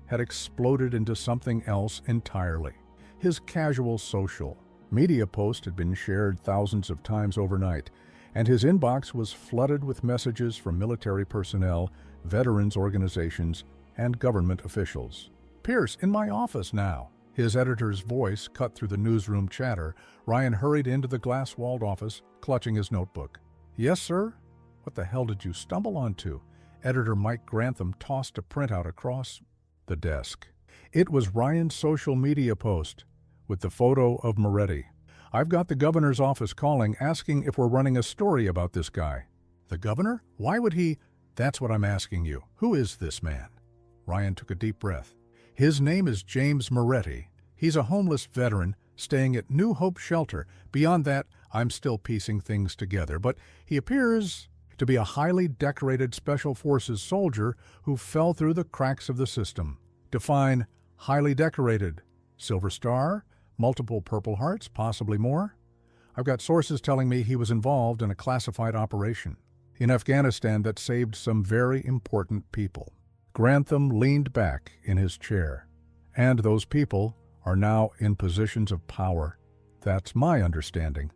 had exploded into something else entirely. His casual social media post had been shared thousands of times overnight, and his inbox was flooded with messages from military personnel, veterans organizations, and government officials. "Pierce, in my office now." His editor's voice cut through the newsroom chatter. Ryan hurried into the glass-walled office, clutching his notebook. "Yes, sir? What the hell did you stumble onto?" Editor Mike Grantham tossed a printout across the desk. It was Ryan's social media post, with the photo of Moretti. "I've got the governor's office calling, asking if we're running a story about this guy." "The governor? Why would he—" "That's what I'm asking you. Who is this man?" Ryan took a deep breath. "His name is James Moretti. He's a homeless veteran staying at New Hope Shelter. Beyond that, I'm still piecing things together, but he appears to be a highly decorated Special Forces soldier who fell through the cracks of the system." "Define highly decorated. Silver Star? Multiple Purple Hearts? Possibly more?" "I've got sources telling me he was involved in a classified operation in Afghanistan that saved some very important people." Grantham leaned back in his chair. "And those people are now in positions of power." "That's my understanding.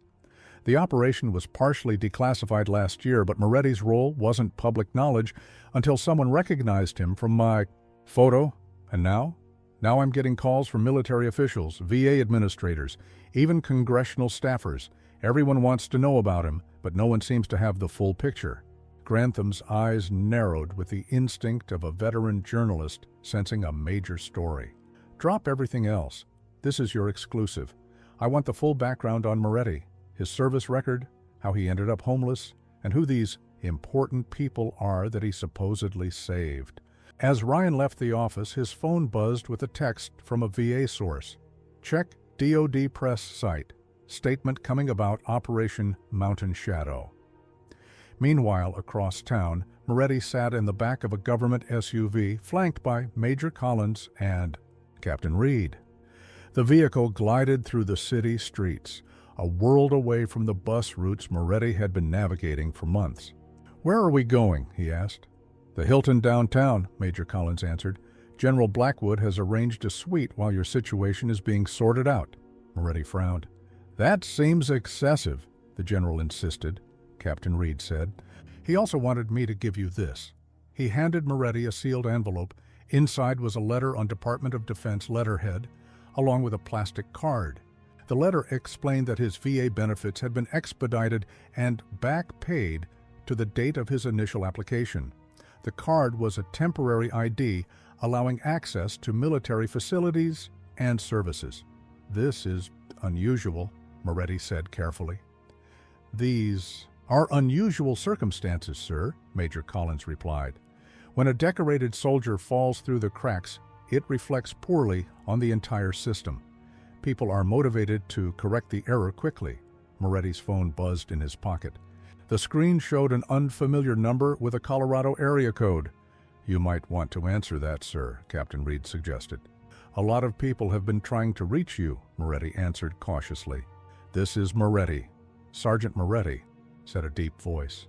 The operation was partially declassified last year, but Moretti's role wasn't public knowledge until someone recognized him from my photo. And now I'm getting calls from military officials, VA administrators, even congressional staffers. Everyone wants to know about him, but no one seems to have the full picture." Grantham's eyes narrowed with the instinct of a veteran journalist sensing a major story. "Drop everything else. This is your exclusive. I want the full background on Moretti, his service record, how he ended up homeless, and who these important people are that he supposedly saved." As Ryan left the office, his phone buzzed with a text from a VA source. "Check DoD press site. Statement coming about Operation Mountain Shadow." Meanwhile, across town, Moretti sat in the back of a government SUV, flanked by Major Collins and Captain Reed. The vehicle glided through the city streets, a world away from the bus routes Moretti had been navigating for months. "Where are we going?" he asked. "The Hilton downtown," Major Collins answered. "General Blackwood has arranged a suite while your situation is being sorted out." Moretti frowned. "That seems excessive," the general insisted. Captain Reed said. "He also wanted me to give you this." He handed Moretti a sealed envelope. Inside was a letter on Department of Defense letterhead, along with a plastic card. The letter explained that his VA benefits had been expedited and back paid to the date of his initial application. The card was a temporary ID allowing access to military facilities and services. "This is unusual," Moretti said carefully. "These are unusual circumstances, sir," Major Collins replied. "When a decorated soldier falls through the cracks, it reflects poorly on the entire system. People are motivated to correct the error quickly." Moretti's phone buzzed in his pocket. The screen showed an unfamiliar number with a Colorado area code. "You might want to answer that, sir," Captain Reed suggested. "A lot of people have been trying to reach you," Moretti answered cautiously. "This is Moretti. Sergeant Moretti," said a deep voice.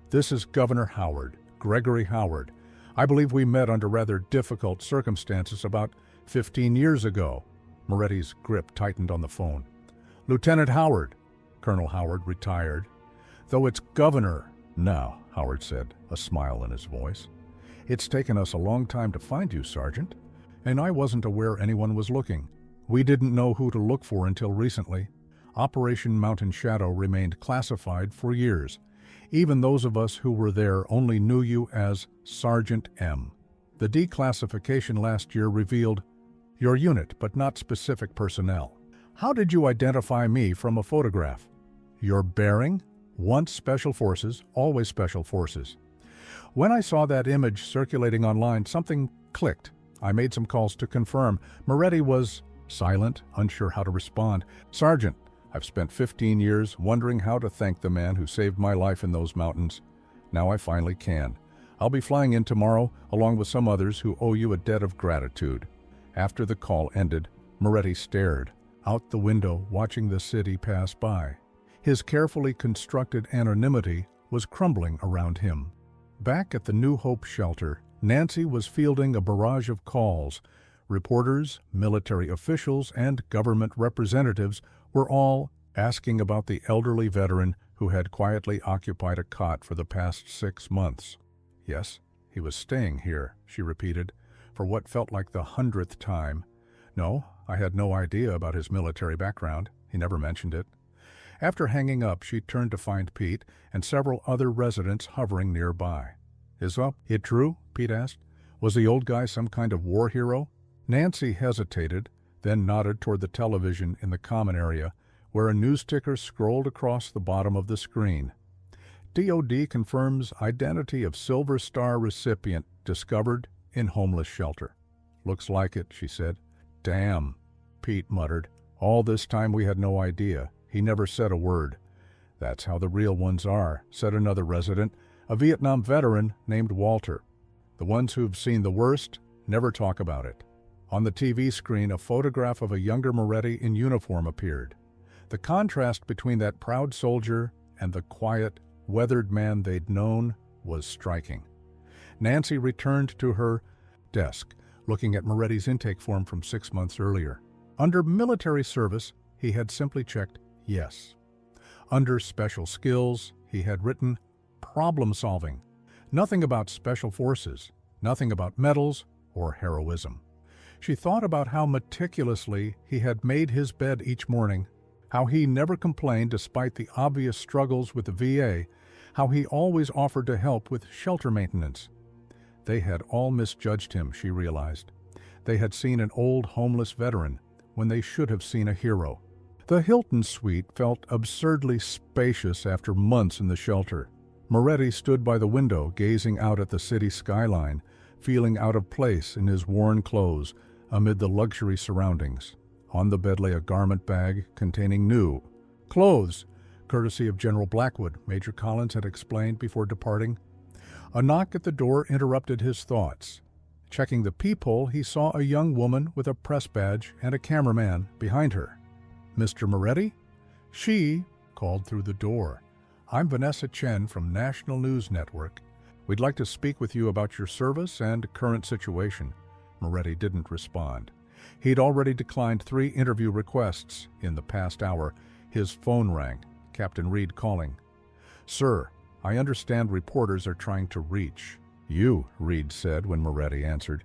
"This is Governor Howard, Gregory Howard. I believe we met under rather difficult circumstances about 15 years ago." Moretti's grip tightened on the phone. "Lieutenant Howard." Colonel Howard retired. "Though it's Governor now," Howard said, a smile in his voice. "It's taken us a long time to find you, Sergeant, and I wasn't aware anyone was looking. We didn't know who to look for until recently. Operation Mountain Shadow remained classified for years. Even those of us who were there only knew you as Sergeant M. The declassification last year revealed Your unit, but not specific personnel. How did you identify me from a photograph? Your bearing? Once Special Forces, always Special Forces. When I saw that image circulating online, something clicked. I made some calls to confirm. Moretti was silent, unsure how to respond. Sergeant, I've spent 15 years wondering how to thank the man who saved my life in those mountains. Now I finally can. I'll be flying in tomorrow, along with some others who owe you a debt of gratitude. After the call ended, Moretti stared out the window, watching the city pass by. His carefully constructed anonymity was crumbling around him. Back at the New Hope shelter, Nancy was fielding a barrage of calls. Reporters, military officials, and government representatives were all asking about the elderly veteran who had quietly occupied a cot for the past 6 months. Yes, he was staying here, she repeated, for what felt like the 100th time. No, I had no idea about his military background. He never mentioned it. After hanging up, she turned to find Pete and several other residents hovering nearby. Is it true? Pete asked. Was the old guy some kind of war hero? Nancy hesitated, then nodded toward the television in the common area, where a news ticker scrolled across the bottom of the screen. DoD confirms identity of Silver Star recipient discovered in homeless shelter. Looks like it, she said. Damn, Pete muttered. All this time we had no idea. He never said a word. That's how the real ones are, said another resident, a Vietnam veteran named Walter. The ones who've seen the worst never talk about it. On the TV screen, a photograph of a younger Moretti in uniform appeared. The contrast between that proud soldier and the quiet, weathered man they'd known was striking. Nancy returned to her desk, looking at Moretti's intake form from 6 months earlier. Under military service, he had simply checked yes. Under special skills, he had written problem solving. Nothing about special forces, nothing about medals or heroism. She thought about how meticulously he had made his bed each morning, how he never complained despite the obvious struggles with the VA, how he always offered to help with shelter maintenance. They had all misjudged him, she realized. They had seen an old homeless veteran when they should have seen a hero. The Hilton suite felt absurdly spacious after months in the shelter. Moretti stood by the window, gazing out at the city skyline, feeling out of place in his worn clothes amid the luxury surroundings. On the bed lay a garment bag containing new clothes, courtesy of General Blackwood, Major Collins had explained before departing. A knock at the door interrupted his thoughts. Checking the peephole, he saw a young woman with a press badge and a cameraman behind her. Mr. Moretti? She called through the door. I'm Vanessa Chen from National News Network. We'd like to speak with you about your service and current situation. Moretti didn't respond. He'd already declined 3 interview requests in the past hour. His phone rang. Captain Reed calling. Sir, I understand reporters are trying to reach you, Reed said when Moretti answered.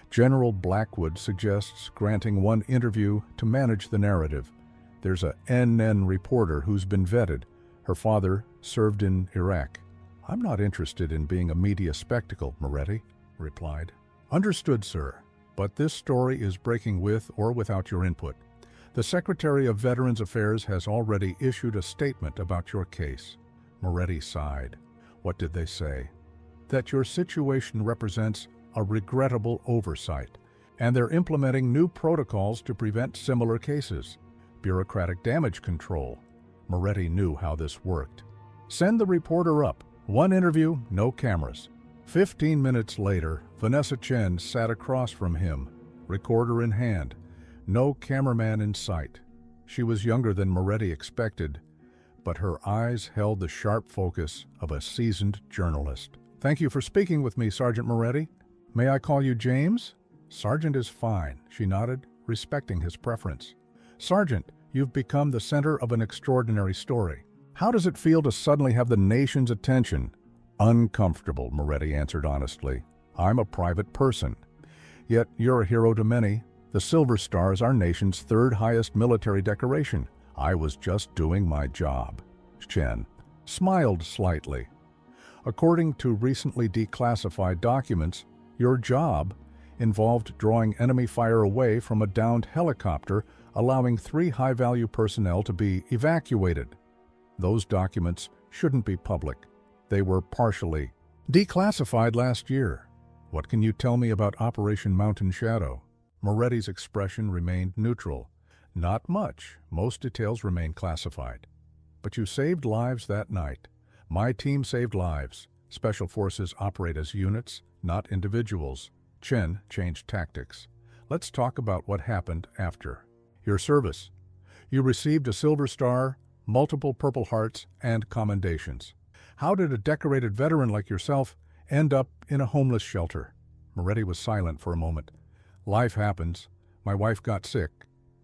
General Blackwood suggests granting 1 interview to manage the narrative. There's a NN reporter who's been vetted. Her father served in Iraq. I'm not interested in being a media spectacle, Moretti replied. Understood, sir, but this story is breaking with or without your input. The Secretary of Veterans Affairs has already issued a statement about your case. Moretti sighed. What did they say? That your situation represents a regrettable oversight, and they're implementing new protocols to prevent similar cases. Bureaucratic damage control. Moretti knew how this worked. Send the reporter up. 1 interview, no cameras. 15 minutes later, Vanessa Chen sat across from him, recorder in hand. No cameraman in sight. She was younger than Moretti expected, but her eyes held the sharp focus of a seasoned journalist. Thank you for speaking with me, Sergeant Moretti. May I call you James? Sergeant is fine, she nodded, respecting his preference. Sergeant, you've become the center of an extraordinary story. How does it feel to suddenly have the nation's attention? Uncomfortable, Moretti answered honestly. I'm a private person. Yet you're a hero to many. The Silver Star is our nation's 3rd highest military decoration. I was just doing my job. Chen smiled slightly. According to recently declassified documents, your job involved drawing enemy fire away from a downed helicopter, allowing 3 high-value personnel to be evacuated. Those documents shouldn't be public. They were partially declassified last year. What can you tell me about Operation Mountain Shadow? Moretti's expression remained neutral. Not much. Most details remain classified. But you saved lives that night. My team saved lives. Special forces operate as units, not individuals. Chen changed tactics. Let's talk about what happened after. Your service. You received a Silver Star, multiple Purple Hearts, and commendations. How did a decorated veteran like yourself end up in a homeless shelter? Moretti was silent for a moment. Life happens. My wife got sick.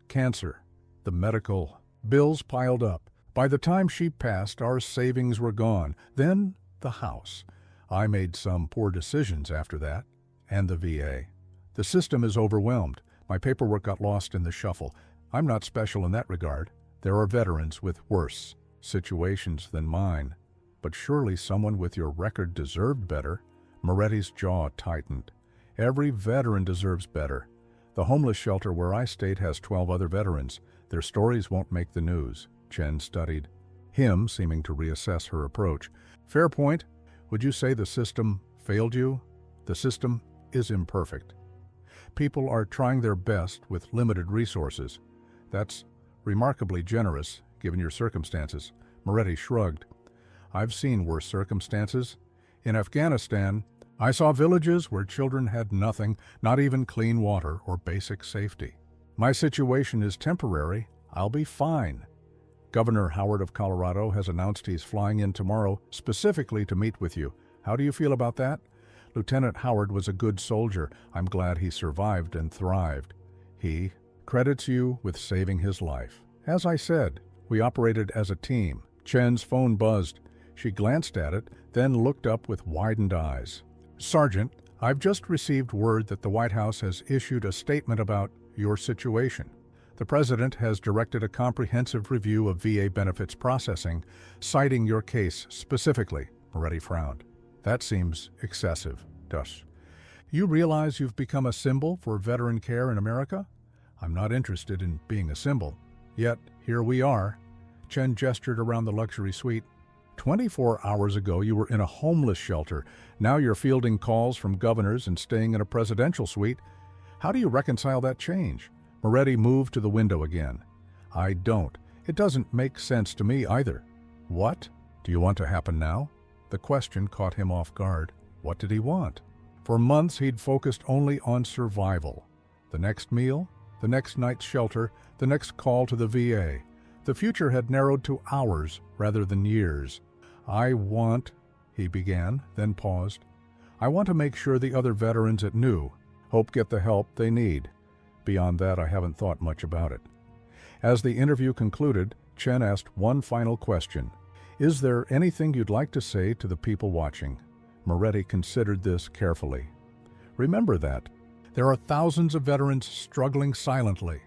Cancer. The medical bills piled up. By the time she passed, our savings were gone. Then the house. I made some poor decisions after that. And the VA. The system is overwhelmed. My paperwork got lost in the shuffle. I'm not special in that regard. There are veterans with worse situations than mine. But surely someone with your record deserved better. Moretti's jaw tightened. Every veteran deserves better. The homeless shelter where I stayed has 12 other veterans. Their stories won't make the news. Chen studied him, seeming to reassess her approach. Fair point. Would you say the system failed you? The system is imperfect. People are trying their best with limited resources. That's remarkably generous, given your circumstances. Moretti shrugged. I've seen worse circumstances. In Afghanistan, I saw villages where children had nothing, not even clean water or basic safety. My situation is temporary. I'll be fine. Governor Howard of Colorado has announced he's flying in tomorrow specifically to meet with you. How do you feel about that? Lieutenant Howard was a good soldier. I'm glad he survived and thrived. He credits you with saving his life. As I said, we operated as a team. Chen's phone buzzed. She glanced at it, then looked up with widened eyes. Sergeant, I've just received word that the White House has issued a statement about your situation. The President has directed a comprehensive review of VA benefits processing, citing your case specifically. Moretti frowned. That seems excessive, Dush. You realize you've become a symbol for veteran care in America? I'm not interested in being a symbol. Yet, here we are. Chen gestured around the luxury suite. 24 hours ago, you were in a homeless shelter. Now you're fielding calls from governors and staying in a presidential suite. How do you reconcile that change? Moretti moved to the window again. I don't. It doesn't make sense to me either. What? Do you want to happen now? The question caught him off guard. What did he want? For months, he'd focused only on survival. The next meal, the next night's shelter, the next call to the VA. The future had narrowed to hours rather than years. He began, then paused. I want to make sure the other veterans at NU Hope get the help they need. Beyond that, I haven't thought much about it. As the interview concluded, Chen asked one final question. Is there anything you'd like to say to the people watching? Moretti considered this carefully. Remember that. There are thousands of veterans struggling silently.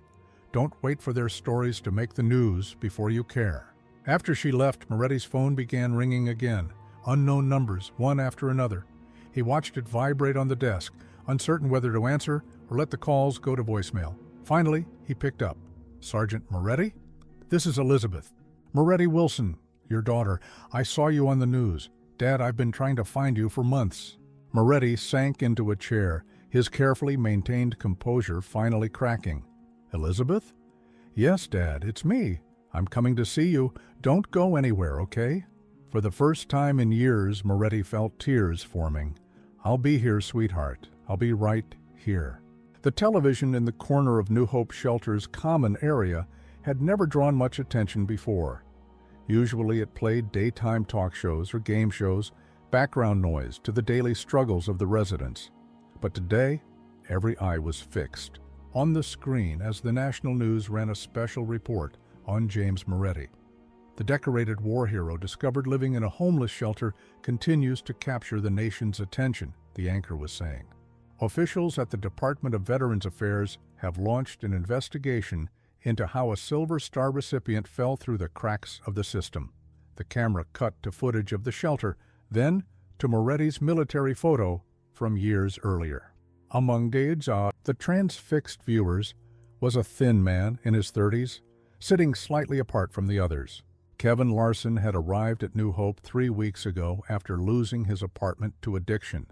Don't wait for their stories to make the news before you care. After she left, Moretti's phone began ringing again. Unknown numbers, one after another. He watched it vibrate on the desk, uncertain whether to answer or let the calls go to voicemail. Finally, he picked up. Sergeant Moretti? This is Elizabeth. Moretti Wilson, your daughter. I saw you on the news. Dad, I've been trying to find you for months. Moretti sank into a chair, his carefully maintained composure finally cracking. Elizabeth? Yes, Dad, it's me. I'm coming to see you. Don't go anywhere, okay? For the first time in years, Moretti felt tears forming. I'll be here, sweetheart. I'll be right here. The television in the corner of New Hope Shelter's common area had never drawn much attention before. Usually it played daytime talk shows or game shows, background noise to the daily struggles of the residents. But today, every eye was fixed on the screen as the national news ran a special report on James Moretti. The decorated war hero discovered living in a homeless shelter continues to capture the nation's attention, the anchor was saying. Officials at the Department of Veterans Affairs have launched an investigation into how a Silver Star recipient fell through the cracks of the system. The camera cut to footage of the shelter, then to Moretti's military photo from years earlier. Among the transfixed viewers was a thin man in his 30s, sitting slightly apart from the others. Kevin Larson had arrived at New Hope 3 weeks ago after losing his apartment to addiction.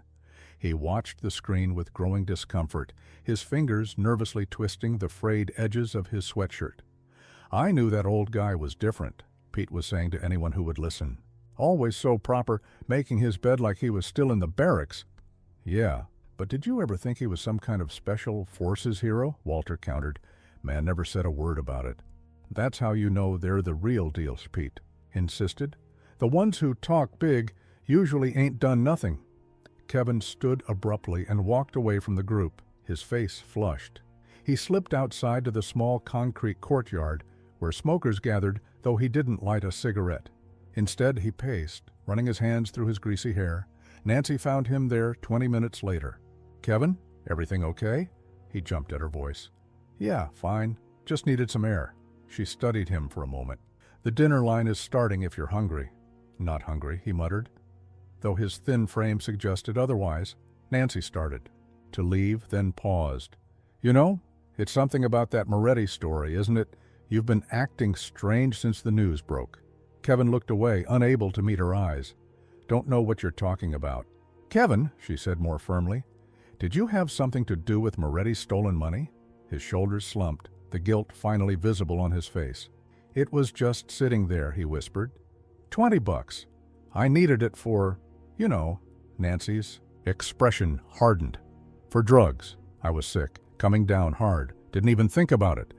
He watched the screen with growing discomfort, his fingers nervously twisting the frayed edges of his sweatshirt. "I knew that old guy was different," Pete was saying to anyone who would listen. "Always so proper, making his bed like he was still in the barracks." "Yeah, but did you ever think he was some kind of special forces hero?" Walter countered. "Man never said a word about it." "That's how you know they're the real deals," Pete insisted. "The ones who talk big usually ain't done nothing." Kevin stood abruptly and walked away from the group, his face flushed. He slipped outside to the small concrete courtyard where smokers gathered, though he didn't light a cigarette. Instead, he paced, running his hands through his greasy hair. Nancy found him there 20 minutes later. "Kevin, everything okay?" He jumped at her voice. "Yeah, fine. Just needed some air." She studied him for a moment. "The dinner line is starting if you're hungry." "Not hungry," he muttered, though his thin frame suggested otherwise. Nancy started to leave, then paused. "You know, it's something about that Moretti story, isn't it? You've been acting strange since the news broke." Kevin looked away, unable to meet her eyes. "Don't know what you're talking about." "Kevin," she said more firmly, "did you have something to do with Moretti's stolen money?" His shoulders slumped, the guilt finally visible on his face. "It was just sitting there," he whispered. $20. I needed it for, you know." Nancy's expression hardened. "For drugs. I was sick, coming down hard. Didn't even think about it."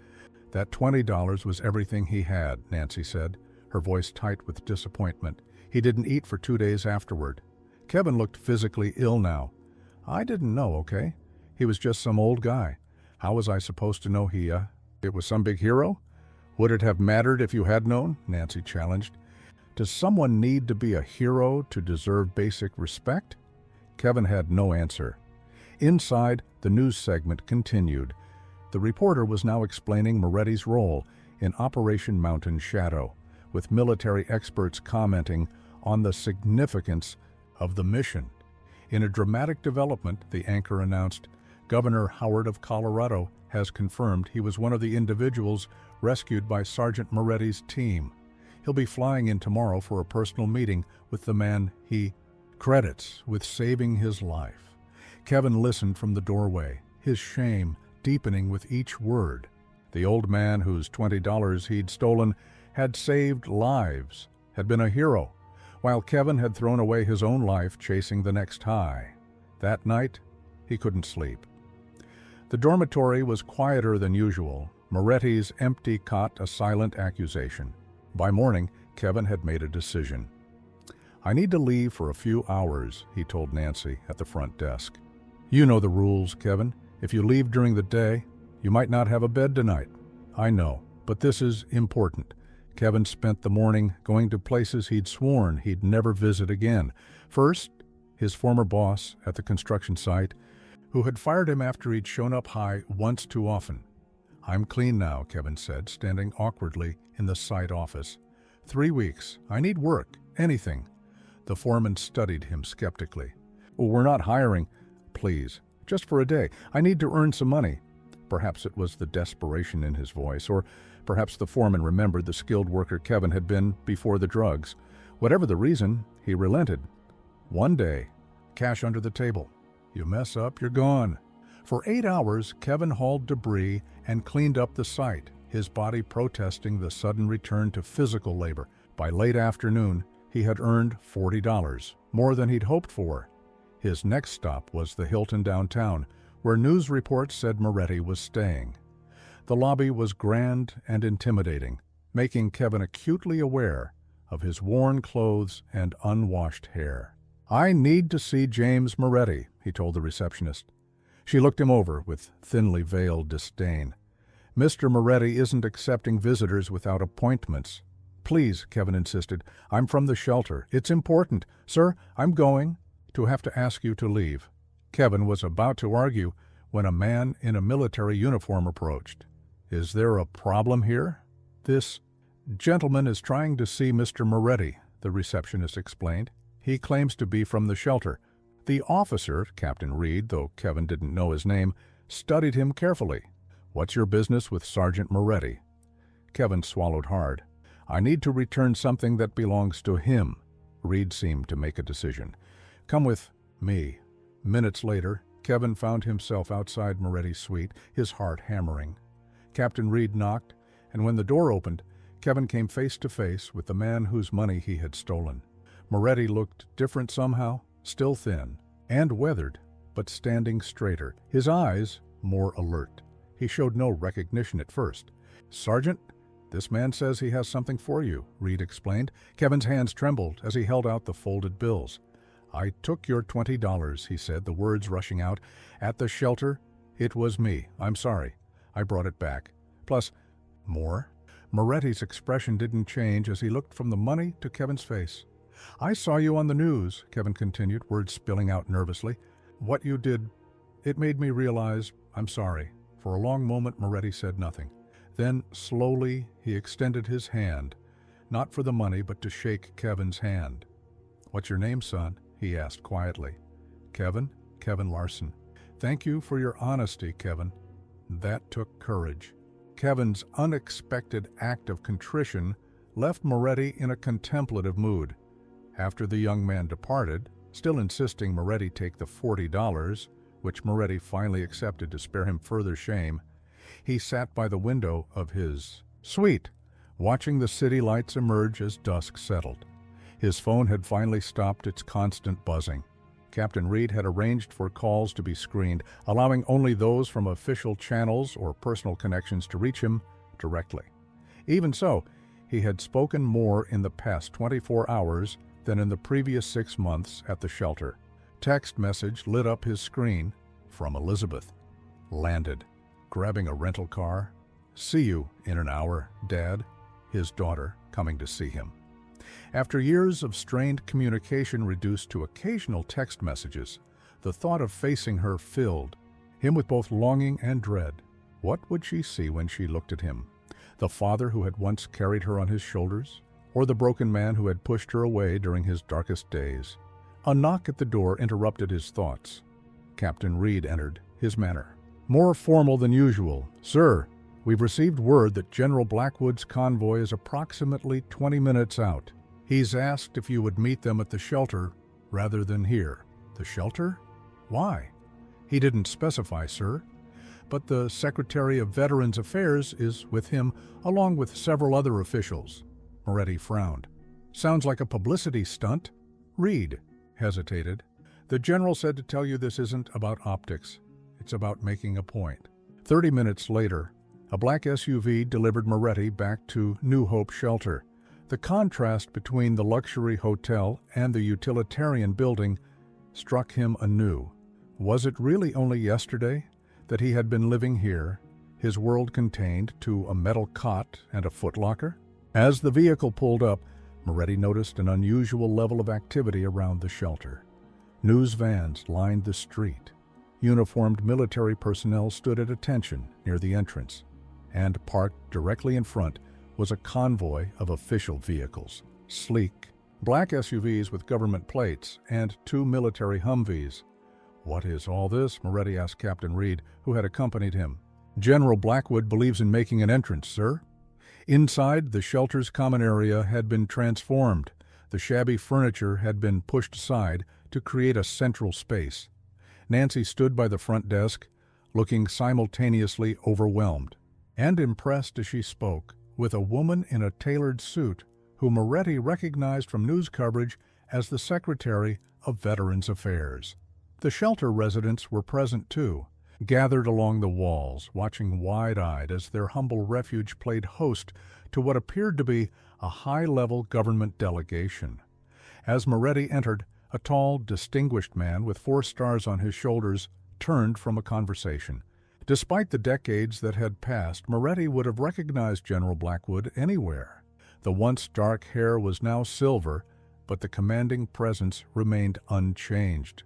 "That $20 was everything he had," Nancy said, her voice tight with disappointment. "He didn't eat for 2 days afterward." Kevin looked physically ill now. "I didn't know, okay? He was just some old guy. How was I supposed to know it was some big hero? Would it have mattered if you had known?" Nancy challenged. "Does someone need to be a hero to deserve basic respect?" Kevin had no answer. Inside, the news segment continued. The reporter was now explaining Moretti's role in Operation Mountain Shadow, with military experts commenting on the significance of the mission. In a dramatic development, the anchor announced, Governor Howard of Colorado has confirmed he was one of the individuals rescued by Sergeant Moretti's team. He'll be flying in tomorrow for a personal meeting with the man he credits with saving his life. Kevin listened from the doorway, his shame deepening with each word. The old man whose $20 he'd stolen had saved lives, had been a hero, while Kevin had thrown away his own life chasing the next high. That night, he couldn't sleep. The dormitory was quieter than usual, Moretti's empty cot a silent accusation. By morning, Kevin had made a decision. "I need to leave for a few hours," he told Nancy at the front desk. "You know the rules, Kevin. If you leave during the day, you might not have a bed tonight." "I know, but this is important." Kevin spent the morning going to places he'd sworn he'd never visit again. First, his former boss at the construction site, who had fired him after he'd shown up high once too often. "I'm clean now," Kevin said, standing awkwardly in the site office. 3 weeks. I need work. Anything." The foreman studied him skeptically. "Well, we're not hiring." "Please, just for a day. I need to earn some money." Perhaps it was the desperation in his voice, or perhaps the foreman remembered the skilled worker Kevin had been before the drugs. Whatever the reason, he relented. "1 day. Cash under the table. You mess up, you're gone." For 8 hours, Kevin hauled debris and cleaned up the site, his body protesting the sudden return to physical labor. By late afternoon, he had earned $40, more than he'd hoped for. His next stop was the Hilton downtown, where news reports said Moretti was staying. The lobby was grand and intimidating, making Kevin acutely aware of his worn clothes and unwashed hair. "I need to see James Moretti," he told the receptionist. She looked him over with thinly veiled disdain. "Mr. Moretti isn't accepting visitors without appointments." "Please," Kevin insisted. "I'm from the shelter. It's important. Sir, I'm going to have to ask you to leave." Kevin was about to argue when a man in a military uniform approached. "Is there a problem here?" "This gentleman is trying to see Mr. Moretti," the receptionist explained. "He claims to be from the shelter." The officer, Captain Reed, though Kevin didn't know his name, studied him carefully. "What's your business with Sergeant Moretti?" Kevin swallowed hard. "I need to return something that belongs to him." Reed seemed to make a decision. "Come with me." Minutes later, Kevin found himself outside Moretti's suite, his heart hammering. Captain Reed knocked, and when the door opened, Kevin came face to face with the man whose money he had stolen. Moretti looked different somehow, still thin and weathered, but standing straighter, his eyes more alert. He showed no recognition at first. "Sergeant, this man says he has something for you," Reed explained. Kevin's hands trembled as he held out the folded bills. "I took your $20, he said, the words rushing out. "At the shelter. It was me. I'm sorry. I brought it back. Plus, more." Moretti's expression didn't change as he looked from the money to Kevin's face. "I saw you on the news," Kevin continued, words spilling out nervously. "What you did, it made me realize I'm sorry." For a long moment, Moretti said nothing. Then, slowly, he extended his hand, not for the money, but to shake Kevin's hand. "What's your name, son?" he asked quietly. "Kevin Larson." "Thank you for your honesty, Kevin." That took courage. Kevin's unexpected act of contrition left Moretti in a contemplative mood. After the young man departed, still insisting Moretti take the $40, which Moretti finally accepted to spare him further shame, he sat by the window of his suite, watching the city lights emerge as dusk settled. His phone had finally stopped its constant buzzing. Captain Reed had arranged for calls to be screened, allowing only those from official channels or personal connections to reach him directly. Even so, he had spoken more in the past 24 hours than in the previous 6 months at the shelter. Text message lit up his screen from Elizabeth. Landed. Grabbing a rental car. "See you in an hour, Dad." His daughter coming to see him. After years of strained communication reduced to occasional text messages, the thought of facing her filled him with both longing and dread. What would she see when she looked at him? The father who had once carried her on his shoulders? Or the broken man who had pushed her away during his darkest days? A knock at the door interrupted his thoughts. Captain Reed entered, his manner more formal than usual. "Sir, we've received word that General Blackwood's convoy is approximately 20 minutes out. He's asked if you would meet them at the shelter rather than here." "The shelter? Why?" "He didn't specify, sir. But the Secretary of Veterans Affairs is with him, along with several other officials." Moretti frowned. "Sounds like a publicity stunt." Reed hesitated. "The general said to tell you this isn't about optics. It's about making a point." 30 minutes later, a black SUV delivered Moretti back to New Hope Shelter. The contrast between the luxury hotel and the utilitarian building struck him anew. Was it really only yesterday that he had been living here, his world contained to a metal cot and a footlocker? As the vehicle pulled up, Moretti noticed an unusual level of activity around the shelter. News vans lined the street. Uniformed military personnel stood at attention near the entrance, and parked directly in front was a convoy of official vehicles, sleek, black SUVs with government plates, and 2 military Humvees. "What is all this?" Moretti asked Captain Reed, who had accompanied him. "General Blackwood believes in making an entrance, sir." Inside, the shelter's common area had been transformed. The shabby furniture had been pushed aside to create a central space. Nancy stood by the front desk, looking simultaneously overwhelmed and impressed as she spoke with a woman in a tailored suit who Moretti recognized from news coverage as the Secretary of Veterans Affairs. The shelter residents were present too, gathered along the walls, watching wide-eyed as their humble refuge played host to what appeared to be a high-level government delegation. As Moretti entered, a tall, distinguished man with 4 stars on his shoulders turned from a conversation. Despite the decades that had passed, Moretti would have recognized General Blackwood anywhere. The once dark hair was now silver, but the commanding presence remained unchanged.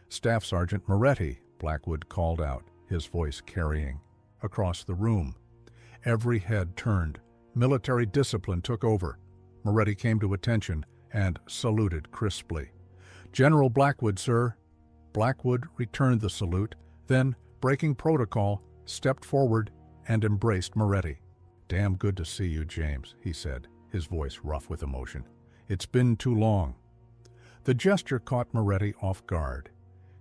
"Staff Sergeant Moretti," Blackwood called out, his voice carrying across the room. Every head turned. Military discipline took over. Moretti came to attention and saluted crisply. "General Blackwood, sir." Blackwood returned the salute, then, breaking protocol, stepped forward and embraced Moretti. "Damn good to see you, James," he said, his voice rough with emotion. "It's been too long." The gesture caught Moretti off guard.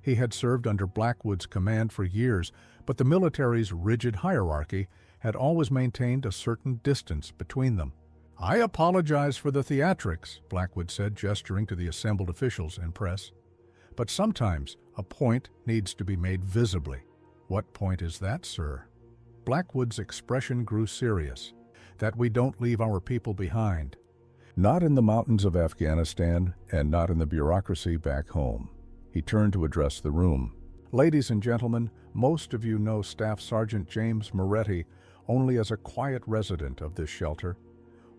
He had served under Blackwood's command for years, but the military's rigid hierarchy had always maintained a certain distance between them. "I apologize for the theatrics," Blackwood said, gesturing to the assembled officials and press. "But sometimes a point needs to be made visibly." "What point is that, sir?" Blackwood's expression grew serious. "That we don't leave our people behind. Not in the mountains of Afghanistan and not in the bureaucracy back home." He turned to address the room. "Ladies and gentlemen, most of you know Staff Sergeant James Moretti only as a quiet resident of this shelter.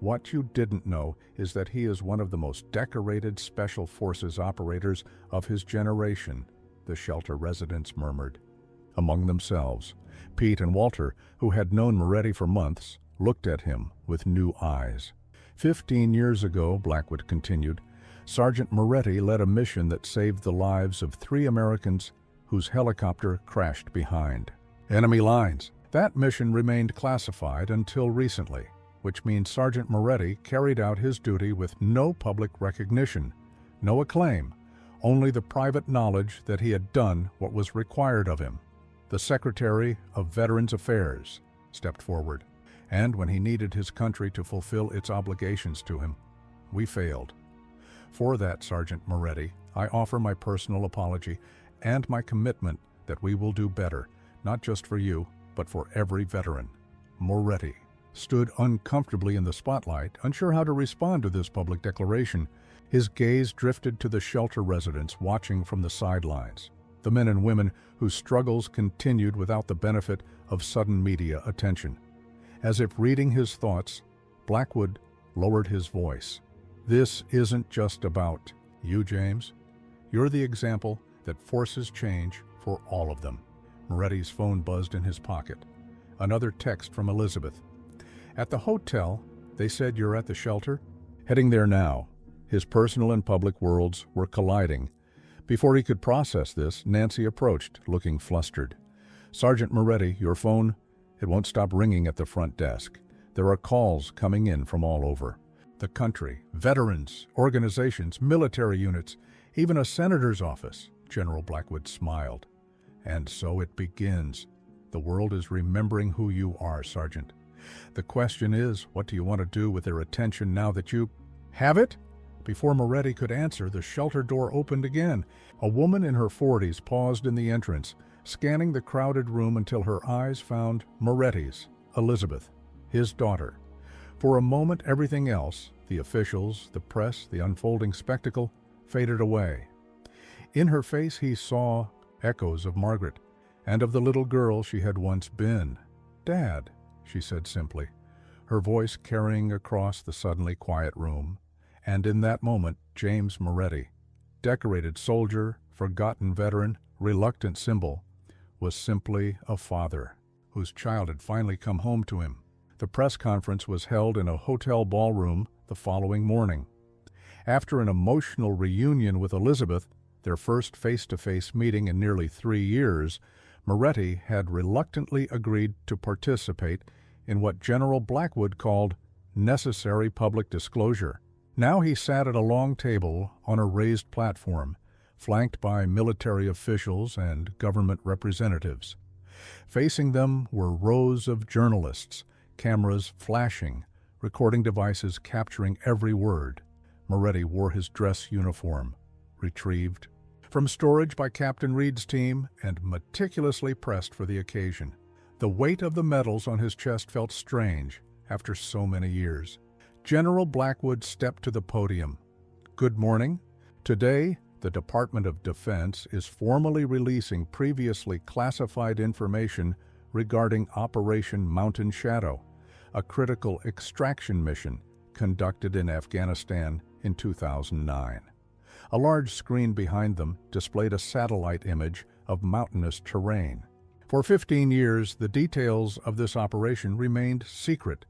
What you didn't know is that he is one of the most decorated Special Forces operators of his generation," the shelter residents murmured. Among themselves, Pete and Walter, who had known Moretti for months, looked at him with new eyes. 15 years ago, Blackwood continued, Sergeant Moretti led a mission that saved the lives of 3 Americans whose helicopter crashed behind enemy lines. That mission remained classified until recently, which means Sergeant Moretti carried out his duty with no public recognition, no acclaim, only the private knowledge that he had done what was required of him. The Secretary of Veterans Affairs stepped forward, and when he needed his country to fulfill its obligations to him, we failed. For that, Sergeant Moretti, I offer my personal apology and my commitment that we will do better, not just for you, but for every veteran. Moretti stood uncomfortably in the spotlight, unsure how to respond to this public declaration. His gaze drifted to the shelter residents watching from the sidelines, the men and women whose struggles continued without the benefit of sudden media attention. As if reading his thoughts, Blackwood lowered his voice. "This isn't just about you, James. You're the example that forces change for all of them." Moretti's phone buzzed in his pocket. Another text from Elizabeth. "At the hotel, they said you're at the shelter?" "Heading there now." His personal and public worlds were colliding. Before he could process this, Nancy approached, looking flustered. "Sergeant Moretti, your phone? It won't stop ringing at the front desk. There are calls coming in from all over the country, veterans, organizations, military units, even a senator's office." General Blackwood smiled. "And so it begins. The world is remembering who you are, Sergeant. The question is, what do you want to do with their attention now that you have it?" Before Moretti could answer, the shelter door opened again. A woman in her 40s paused in the entrance, scanning the crowded room until her eyes found Moretti's, Elizabeth, his daughter. For a moment, everything else, the officials, the press, the unfolding spectacle, faded away. In her face he saw echoes of Margaret and of the little girl she had once been. "Dad," she said simply, her voice carrying across the suddenly quiet room. And in that moment, James Moretti, decorated soldier, forgotten veteran, reluctant symbol, was simply a father whose child had finally come home to him. The press conference was held in a hotel ballroom the following morning. After an emotional reunion with Elizabeth, their first face-to-face meeting in nearly 3 years, Moretti had reluctantly agreed to participate in what General Blackwood called necessary public disclosure. Now he sat at a long table on a raised platform, flanked by military officials and government representatives. Facing them were rows of journalists, cameras flashing, recording devices capturing every word. Moretti wore his dress uniform, retrieved from storage by Captain Reed's team and meticulously pressed for the occasion. The weight of the medals on his chest felt strange after so many years. General Blackwood stepped to the podium. "Good morning. Today, the Department of Defense is formally releasing previously classified information regarding Operation Mountain Shadow, a critical extraction mission conducted in Afghanistan in 2009. A large screen behind them displayed a satellite image of mountainous terrain. For 15 years, the details of this operation remained secret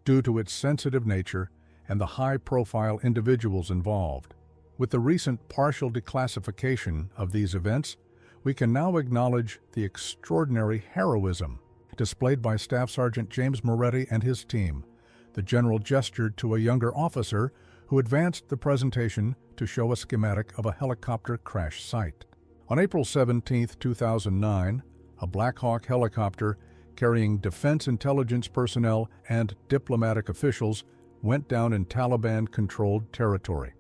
due to its sensitive nature and the high-profile individuals involved. With the recent partial declassification of these events, we can now acknowledge the extraordinary heroism displayed by Staff Sergeant James Moretti and his team. The general gestured to a younger officer who advanced the presentation to show a schematic of a helicopter crash site. On April 17, 2009, a Black Hawk helicopter carrying defense intelligence personnel and diplomatic officials went down in Taliban-controlled territory.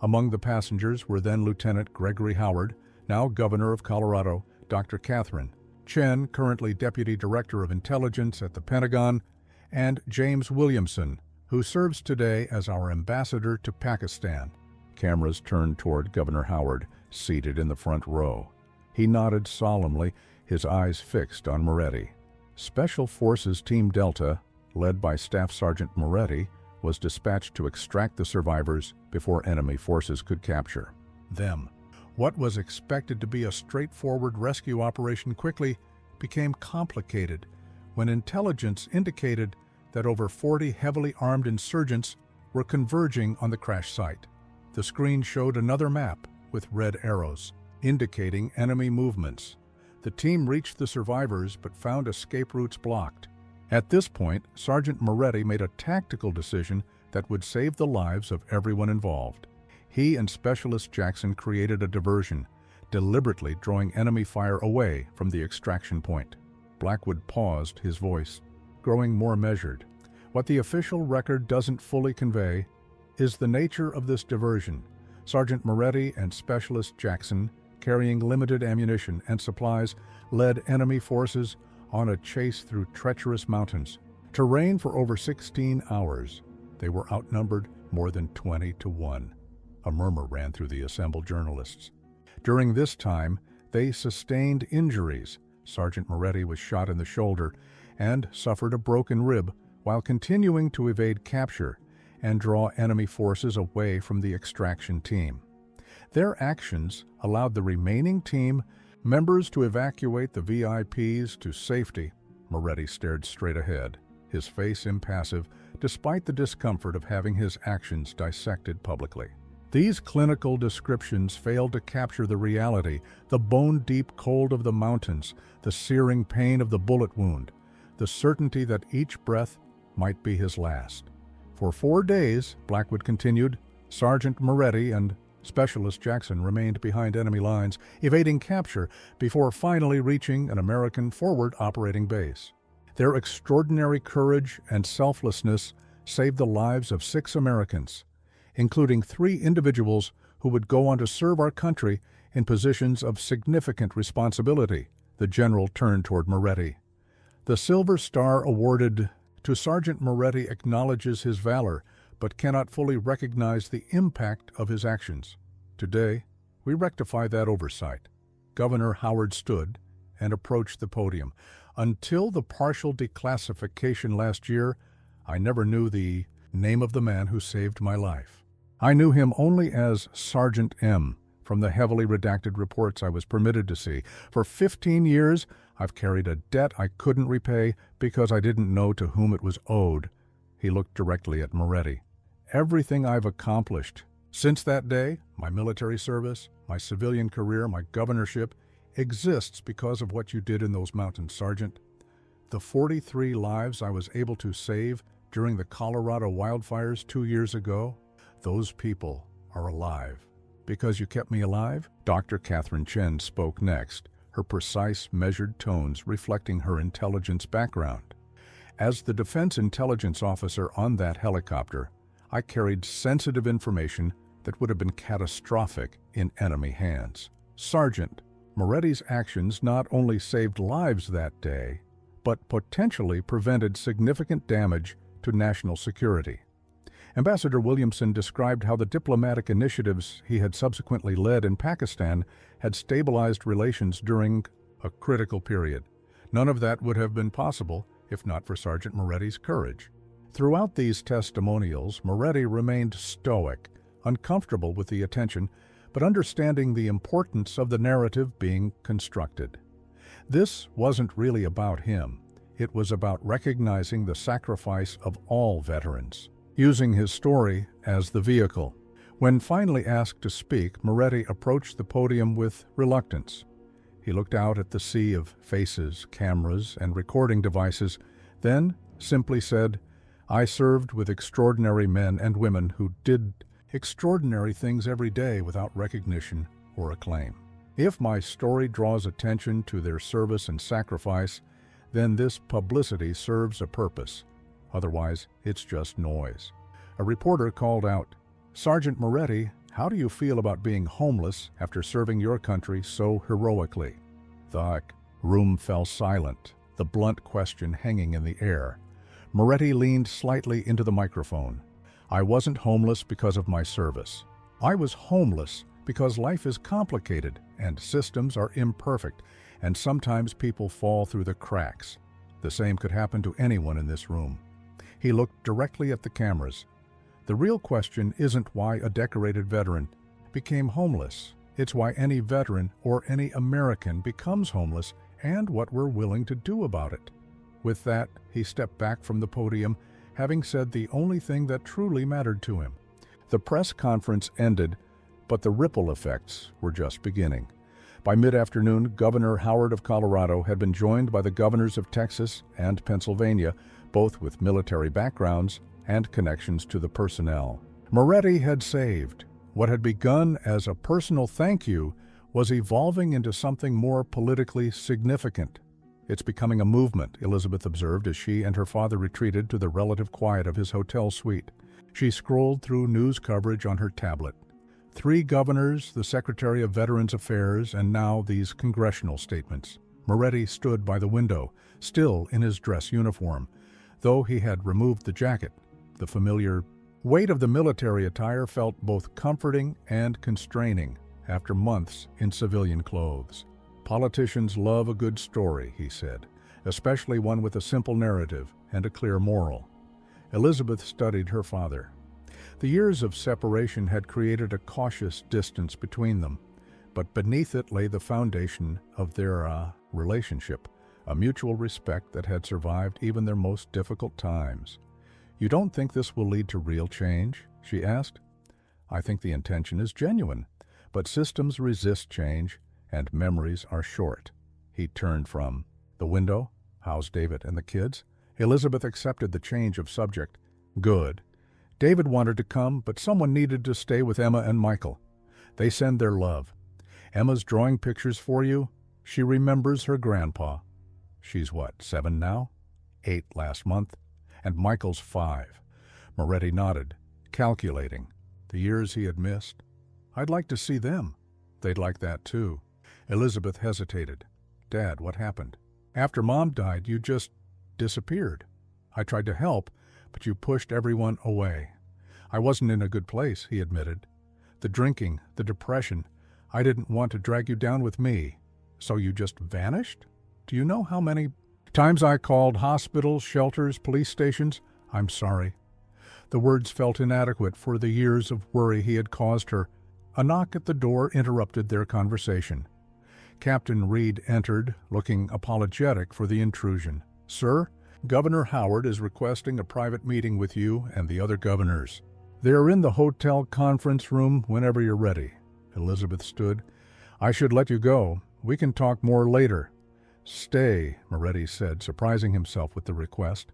Among the passengers were then Lieutenant Gregory Howard, now Governor of Colorado, Dr. Catherine Chen, currently Deputy Director of Intelligence at the Pentagon, and James Williamson, who serves today as our ambassador to Pakistan. Cameras turned toward Governor Howard, seated in the front row. He nodded solemnly, his eyes fixed on Moretti. Special Forces Team Delta, led by Staff Sergeant Moretti, was dispatched to extract the survivors before enemy forces could capture them. What was expected to be a straightforward rescue operation quickly became complicated when intelligence indicated that over 40 heavily armed insurgents were converging on the crash site. The screen showed another map with red arrows, indicating enemy movements. The team reached the survivors but found escape routes blocked. At this point, Sergeant Moretti made a tactical decision that would save the lives of everyone involved. He and Specialist Jackson created a diversion, deliberately drawing enemy fire away from the extraction point. Blackwood paused, his voice growing more measured. What the official record doesn't fully convey is the nature of this diversion. Sergeant Moretti and Specialist Jackson, carrying limited ammunition and supplies, led enemy forces on a chase through treacherous mountains. Terrain for over 16 hours. They were outnumbered more than 20 to 1. A murmur ran through the assembled journalists. During this time, they sustained injuries. Sergeant Moretti was shot in the shoulder and suffered a broken rib while continuing to evade capture and draw enemy forces away from the extraction team. Their actions allowed the remaining team members to evacuate the VIPs to safety. Moretti stared straight ahead, his face impassive, despite the discomfort of having his actions dissected publicly. These clinical descriptions failed to capture the reality, the bone-deep cold of the mountains, the searing pain of the bullet wound, the certainty that each breath might be his last. For 4 days, Blackwood continued, Sergeant Moretti and Specialist Jackson remained behind enemy lines, evading capture before finally reaching an American forward operating base. Their extraordinary courage and selflessness saved the lives of 6 Americans, including 3 individuals who would go on to serve our country in positions of significant responsibility. The general turned toward Moretti. The Silver Star awarded to Sergeant Moretti acknowledges his valor, but cannot fully recognize the impact of his actions. Today, we rectify that oversight. Governor Howard stood and approached the podium. Until the partial declassification last year, I never knew the name of the man who saved my life. I knew him only as Sergeant M. from the heavily redacted reports I was permitted to see. For 15 years, I've carried a debt I couldn't repay because I didn't know to whom it was owed. He looked directly at Moretti. Everything I've accomplished since that day, my military service, my civilian career, my governorship, exists because of what you did in those mountains, Sergeant. The 43 lives I was able to save during the Colorado wildfires 2 years ago, those people are alive. Because you kept me alive? Dr. Catherine Chen spoke next, her precise, measured tones reflecting her intelligence background. As the Defense Intelligence Officer on that helicopter, I carried sensitive information that would have been catastrophic in enemy hands. Sergeant, Moretti's actions not only saved lives that day, but potentially prevented significant damage to national security. Ambassador Williamson described how the diplomatic initiatives he had subsequently led in Pakistan had stabilized relations during a critical period. None of that would have been possible if not for Sergeant Moretti's courage. Throughout these testimonials, Moretti remained stoic, uncomfortable with the attention, but understanding the importance of the narrative being constructed. This wasn't really about him. It was about recognizing the sacrifice of all veterans, using his story as the vehicle. When finally asked to speak, Moretti approached the podium with reluctance. He looked out at the sea of faces, cameras, and recording devices, then simply said, "I served with extraordinary men and women who did extraordinary things every day without recognition or acclaim. If my story draws attention to their service and sacrifice, then this publicity serves a purpose. Otherwise, it's just noise." A reporter called out, "Sergeant Moretti, how do you feel about being homeless after serving your country so heroically?" The room fell silent, the blunt question hanging in the air. Moretti leaned slightly into the microphone. "I wasn't homeless because of my service. I was homeless because life is complicated and systems are imperfect, and sometimes people fall through the cracks. The same could happen to anyone in this room." He looked directly at the cameras. "The real question isn't why a decorated veteran became homeless. It's why any veteran or any American becomes homeless and what we're willing to do about it." With that, he stepped back from the podium, having said the only thing that truly mattered to him. The press conference ended, but the ripple effects were just beginning. By mid-afternoon, Governor Howard of Colorado had been joined by the governors of Texas and Pennsylvania, both with military backgrounds and connections to the personnel. Moretti had saved. What had begun as a personal thank you was evolving into something more politically significant. "It's becoming a movement," Elizabeth observed as she and her father retreated to the relative quiet of his hotel suite. She scrolled through news coverage on her tablet. 3 governors, the Secretary of Veterans Affairs, and now these congressional statements. Moretti stood by the window, still in his dress uniform, though he had removed the jacket. The familiar weight of the military attire felt both comforting and constraining after months in civilian clothes. "Politicians love a good story," he said, "especially one with a simple narrative and a clear moral." Elizabeth studied her father. The years of separation had created a cautious distance between them, but beneath it lay the foundation of their relationship, a mutual respect that had survived even their most difficult times. "You don't think this will lead to real change?" she asked. "I think the intention is genuine, but systems resist change, and memories are short." He turned from the window. "How's David and the kids?" Elizabeth accepted the change of subject. "Good. David wanted to come, but someone needed to stay with Emma and Michael. They send their love. Emma's drawing pictures for you. She remembers her grandpa. She's what, 7 now? 8 last month. And Michael's 5. Moretti nodded, calculating the years he had missed. "I'd like to see them." "They'd like that too." Elizabeth hesitated. "Dad, what happened?" "After Mom died, you just disappeared. I tried to help, but you pushed everyone away. I wasn't in a good place," he admitted. "The drinking, the depression, I didn't want to drag you down with me. So you just vanished? Do you know how many times I called hospitals, shelters, police stations? I'm sorry." The words felt inadequate for the years of worry he had caused her. A knock at the door interrupted their conversation. Captain Reed entered, looking apologetic for the intrusion. "Sir, Governor Howard is requesting a private meeting with you and the other governors. They are in the hotel conference room whenever you're ready." Elizabeth stood. "I should let you go. We can talk more later." "Stay," Moretti said, surprising himself with the request.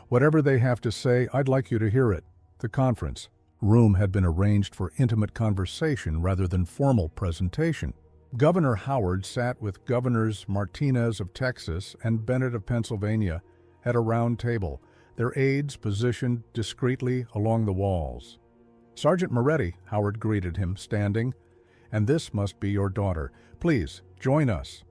"Whatever they have to say, I'd like you to hear it." The conference room had been arranged for intimate conversation rather than formal presentation. Governor Howard sat with Governors Martinez of Texas and Bennett of Pennsylvania at a round table, their aides positioned discreetly along the walls. "Sergeant Moretti," Howard greeted him, standing, "and this must be your daughter. Please, join us."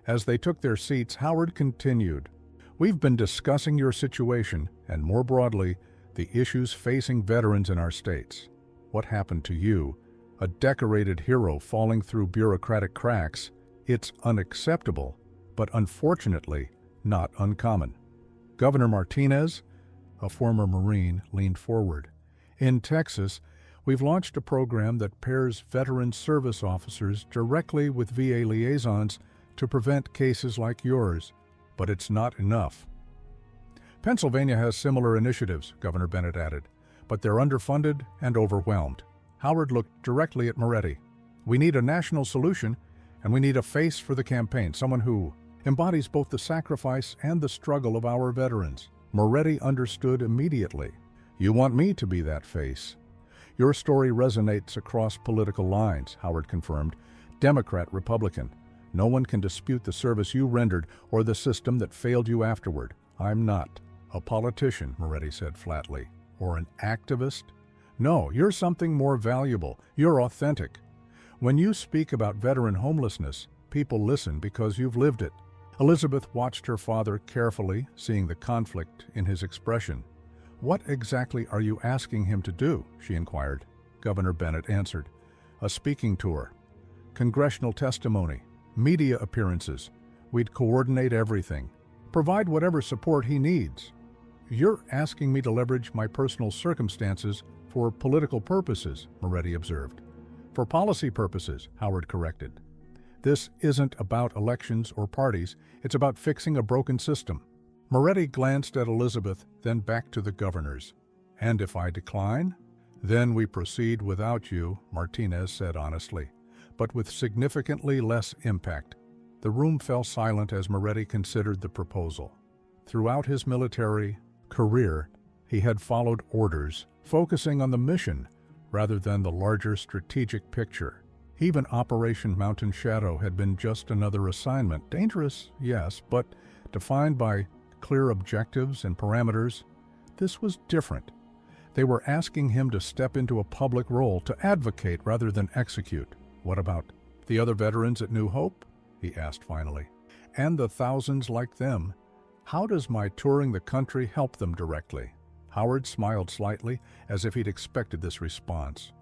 As they took their seats, Howard continued, "We've been discussing your situation, and more broadly, the issues facing veterans in our states. What happened to you, a decorated hero falling through bureaucratic cracks? It's unacceptable, but unfortunately not uncommon." Governor Martinez, a former Marine, leaned forward. "In Texas, we've launched a program that pairs veteran service officers directly with VA liaisons to prevent cases like yours, but it's not enough." "Pennsylvania has similar initiatives," Governor Bennett added, "but they're underfunded and overwhelmed." Howard looked directly at Moretti. "We need a national solution, And we need a face for the campaign, someone who embodies both the sacrifice and the struggle of our veterans. Moretti understood immediately. You want me to be that face. Your story resonates across political lines, Howard confirmed. Democrat, Republican. No one can dispute the service you rendered or the system that failed you afterward. I'm not a politician, Moretti said flatly. Or an activist? No, you're something more valuable. You're authentic. When you speak about veteran homelessness, people listen because you've lived it. Elizabeth watched her father carefully, seeing the conflict in his expression. What exactly are you asking him to do? She inquired. Governor Bennett answered. A speaking tour, congressional testimony, media appearances. We'd coordinate everything. Provide whatever support he needs. You're asking me to leverage my personal circumstances for political purposes, Moretti observed. For policy purposes, Howard corrected. This isn't about elections or parties, it's about fixing a broken system. Moretti glanced at Elizabeth, then back to the governors. And if I decline? Then we proceed without you, Martinez said honestly, but with significantly less impact. The room fell silent as Moretti considered the proposal. Throughout his military career, he had followed orders, focusing on the mission rather than the larger strategic picture. Even Operation Mountain Shadow had been just another assignment. Dangerous, yes, but defined by clear objectives and parameters. This was different. They were asking him to step into a public role, to advocate rather than execute. What about the other veterans at New Hope? He asked finally. And the thousands like them. How does my touring the country help them directly? Howard smiled slightly, as if he'd expected this response.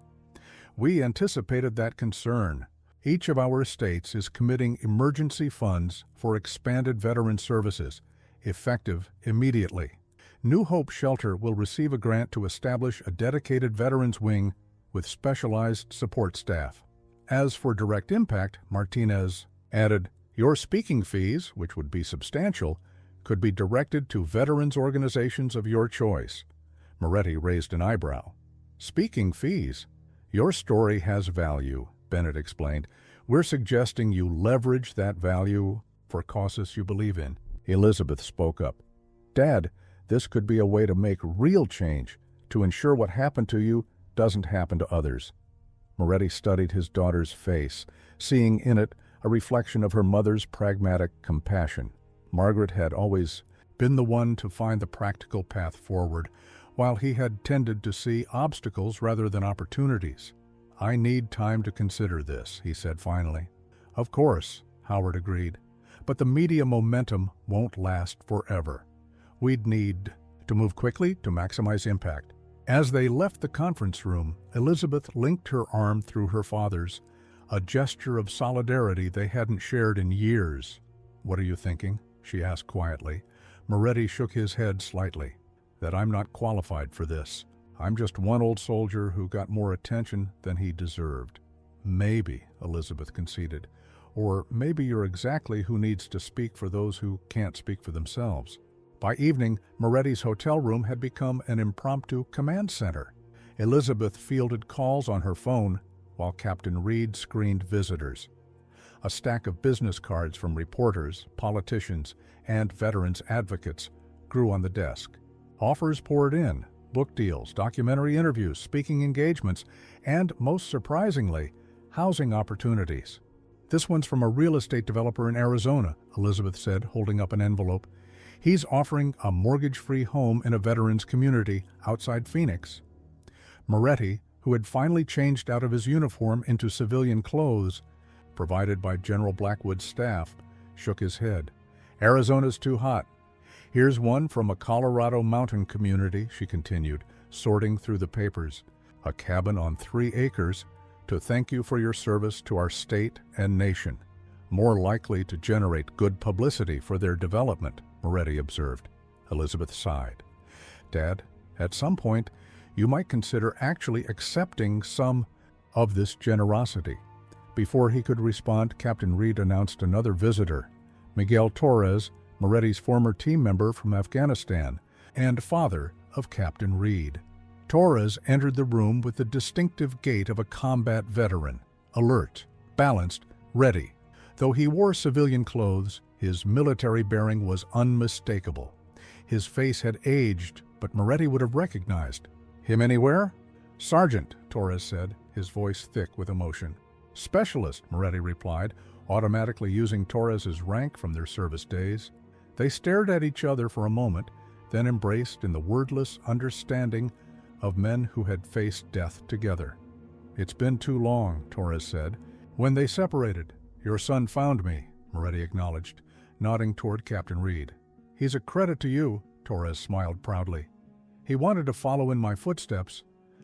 We anticipated that concern. Each of our states is committing emergency funds for expanded veteran services, effective immediately. New Hope Shelter will receive a grant to establish a dedicated veterans wing with specialized support staff. As for direct impact, Martinez added, your speaking fees, which would be substantial, could be directed to veterans organizations of your choice. Moretti raised an eyebrow. Speaking fees? Your story has value, Bennett explained. We're suggesting you leverage that value for causes you believe in. Elizabeth spoke up. Dad, this could be a way to make real change, to ensure what happened to you doesn't happen to others. Moretti studied his daughter's face, seeing in it a reflection of her mother's pragmatic compassion. Margaret had always been the one to find the practical path forward, while he had tended to see obstacles rather than opportunities. I need time to consider this, he said finally. Of course, Howard agreed, but the media momentum won't last forever. We'd need to move quickly to maximize impact. As they left the conference room, Elizabeth linked her arm through her father's, a gesture of solidarity they hadn't shared in years. What are you thinking? She asked quietly. Moretti shook his head slightly. That I'm not qualified for this. I'm just one old soldier who got more attention than he deserved. Maybe, Elizabeth conceded. Or maybe you're exactly who needs to speak for those who can't speak for themselves. By evening, Moretti's hotel room had become an impromptu command center. Elizabeth fielded calls on her phone while Captain Reed screened visitors. A stack of business cards from reporters, politicians, and veterans advocates grew on the desk. Offers poured in, book deals, documentary interviews, speaking engagements, and, most surprisingly, housing opportunities. This one's from a real estate developer in Arizona, Elizabeth said, holding up an envelope. He's offering a mortgage-free home in a veterans community outside Phoenix. Moretti, who had finally changed out of his uniform into civilian clothes, provided by General Blackwood's staff, shook his head. Arizona's too hot. Here's one from a Colorado mountain community, she continued, sorting through the papers. A cabin on 3 acres to thank you for your service to our state and nation. More likely to generate good publicity for their development, Moretti observed. Elizabeth sighed. Dad, at some point, you might consider actually accepting some of this generosity. Before he could respond, Captain Reed announced another visitor, Miguel Torres, Moretti's former team member from Afghanistan, and father of Captain Reed. Torres entered the room with the distinctive gait of a combat veteran, alert, balanced, ready. Though he wore civilian clothes, his military bearing was unmistakable. His face had aged, but Moretti would have recognized. "Him anywhere?" "Sergeant," Torres said, his voice thick with emotion. "Specialist," Moretti replied, automatically using Torres's rank from their service days. They stared at each other for a moment, then embraced in the wordless understanding of men who had faced death together. "It's been too long," Torres said. "When they separated, your son found me," Moretti acknowledged, nodding toward Captain Reed. "He's a credit to you," Torres smiled proudly. "He wanted to follow in my footsteps,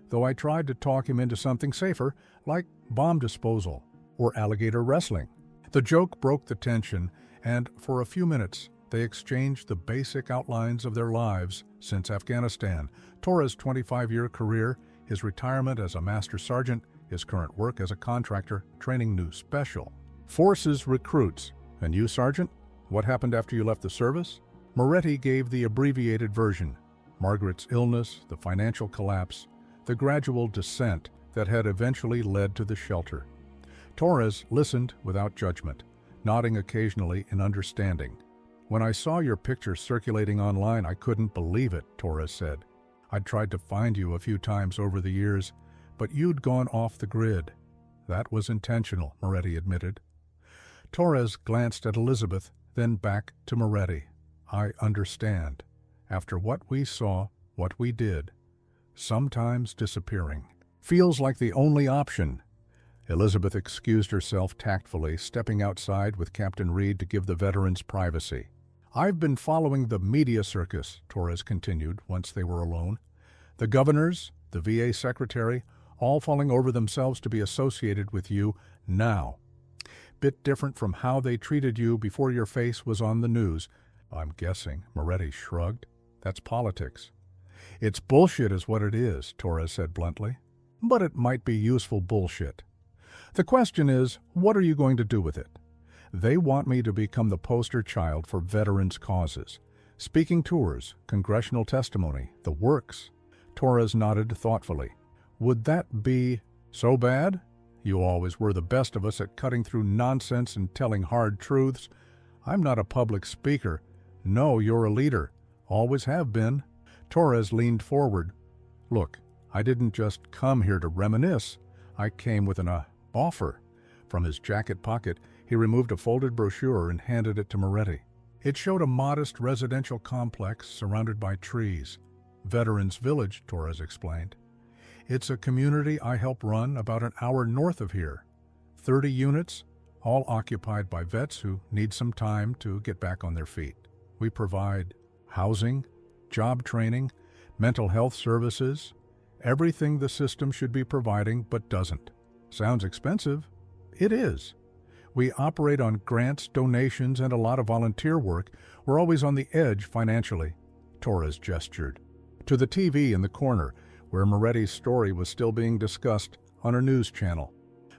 though I tried to talk him into something safer, like bomb disposal or alligator wrestling." The joke broke the tension, and for a few minutes they exchanged the basic outlines of their lives since Afghanistan, Torres' 25-year career, his retirement as a master sergeant, his current work as a contractor training new special forces recruits. "And you, Sergeant? What happened after you left the service?" Moretti gave the abbreviated version: Margaret's illness, the financial collapse, the gradual descent that had eventually led to the shelter. Torres listened without judgment, nodding occasionally in understanding. "When I saw your picture circulating online, I couldn't believe it," Torres said. "I'd tried to find you a few times over the years, but you'd gone off the grid." "That was intentional," Moretti admitted. Torres glanced at Elizabeth, then back to Moretti. "I understand. After what we saw, what we did, sometimes disappearing feels like the only option." Elizabeth excused herself tactfully, stepping outside with Captain Reed to give the veterans privacy. "I've been following the media circus," Torres continued once they were alone. "The governors, the VA secretary, all falling over themselves to be associated with you now. Bit different from how they treated you before your face was on the news." "I'm guessing," Moretti shrugged. "That's politics." "It's bullshit is what it is," Torres said bluntly. "But it might be useful bullshit. The question is, what are you going to do with it? They want me to become the poster child for veterans' causes. Speaking tours, congressional testimony, the works." Torres nodded thoughtfully. "Would that be so bad? You always were the best of us at cutting through nonsense and telling hard truths. I'm not a public speaker. No, you're a leader. Always have been." Torres leaned forward. "Look, I didn't just come here to reminisce. I came with an offer." From his jacket pocket, he removed a folded brochure and handed it to Moretti. It showed a modest residential complex surrounded by trees. "Veterans Village," Torres explained. "It's a community I help run about an hour north of here. 30 units, all occupied by vets who need some time to get back on their feet. We provide housing, job training, mental health services, everything the system should be providing but doesn't. Sounds expensive? It is. We operate on grants, donations, and a lot of volunteer work. We're always on the edge financially." Torres gestured to the TV in the corner, where Moretti's story was still being discussed on a news channel.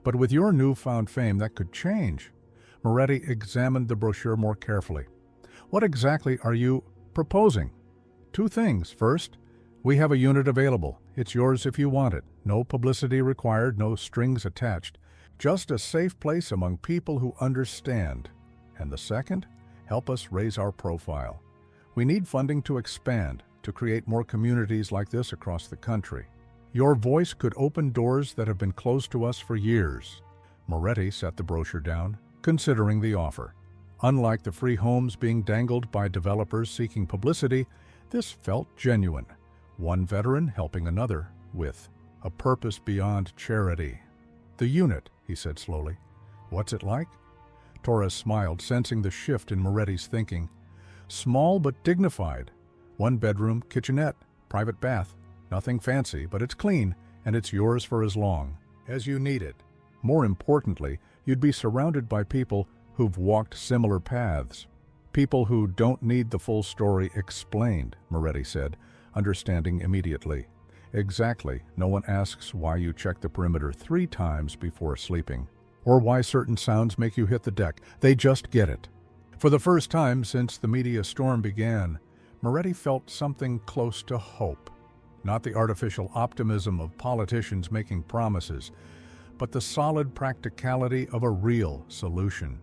"But with your newfound fame, that could change." Moretti examined the brochure more carefully. "What exactly are you proposing?" "Two things. First, we have a unit available. It's yours if you want it. No publicity required, no strings attached. Just a safe place among people who understand. And the second, help us raise our profile. We need funding to expand, to create more communities like this across the country. Your voice could open doors that have been closed to us for years." Moretti set the brochure down, considering the offer. Unlike the free homes being dangled by developers seeking publicity, this felt genuine. One veteran helping another with a purpose beyond charity. "The unit," he said slowly. "What's it like?" Torres smiled, sensing the shift in Moretti's thinking. "Small but dignified. 1-bedroom, kitchenette, private bath. Nothing fancy, but it's clean, and it's yours for as long as you need it. More importantly, you'd be surrounded by people who've walked similar paths. People who don't need the full story explained," Moretti said, understanding immediately. "Exactly. No one asks why you check the perimeter 3 times before sleeping, or why certain sounds make you hit the deck. They just get it." For the first time since the media storm began, Moretti felt something close to hope. Not the artificial optimism of politicians making promises, but the solid practicality of a real solution.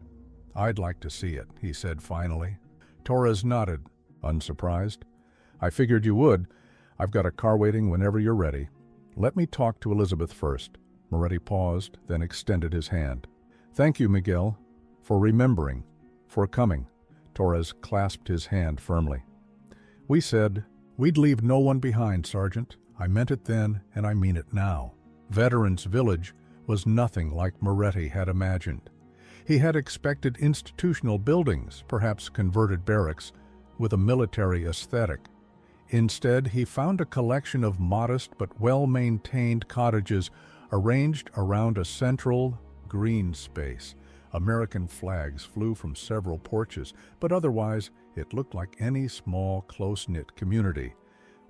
"I'd like to see it," he said finally. Torres nodded, unsurprised. "I figured you would. I've got a car waiting whenever you're ready. Let me talk to Elizabeth first." Moretti paused, then extended his hand. "Thank you, Miguel, for remembering, for coming." Torres clasped his hand firmly. "We said we'd leave no one behind, Sergeant. I meant it then, and I mean it now." Veterans Village was nothing like Moretti had imagined. He had expected institutional buildings, perhaps converted barracks, with a military aesthetic. Instead, he found a collection of modest but well-maintained cottages arranged around a central, green space. American flags flew from several porches, but otherwise it looked like any small, close-knit community.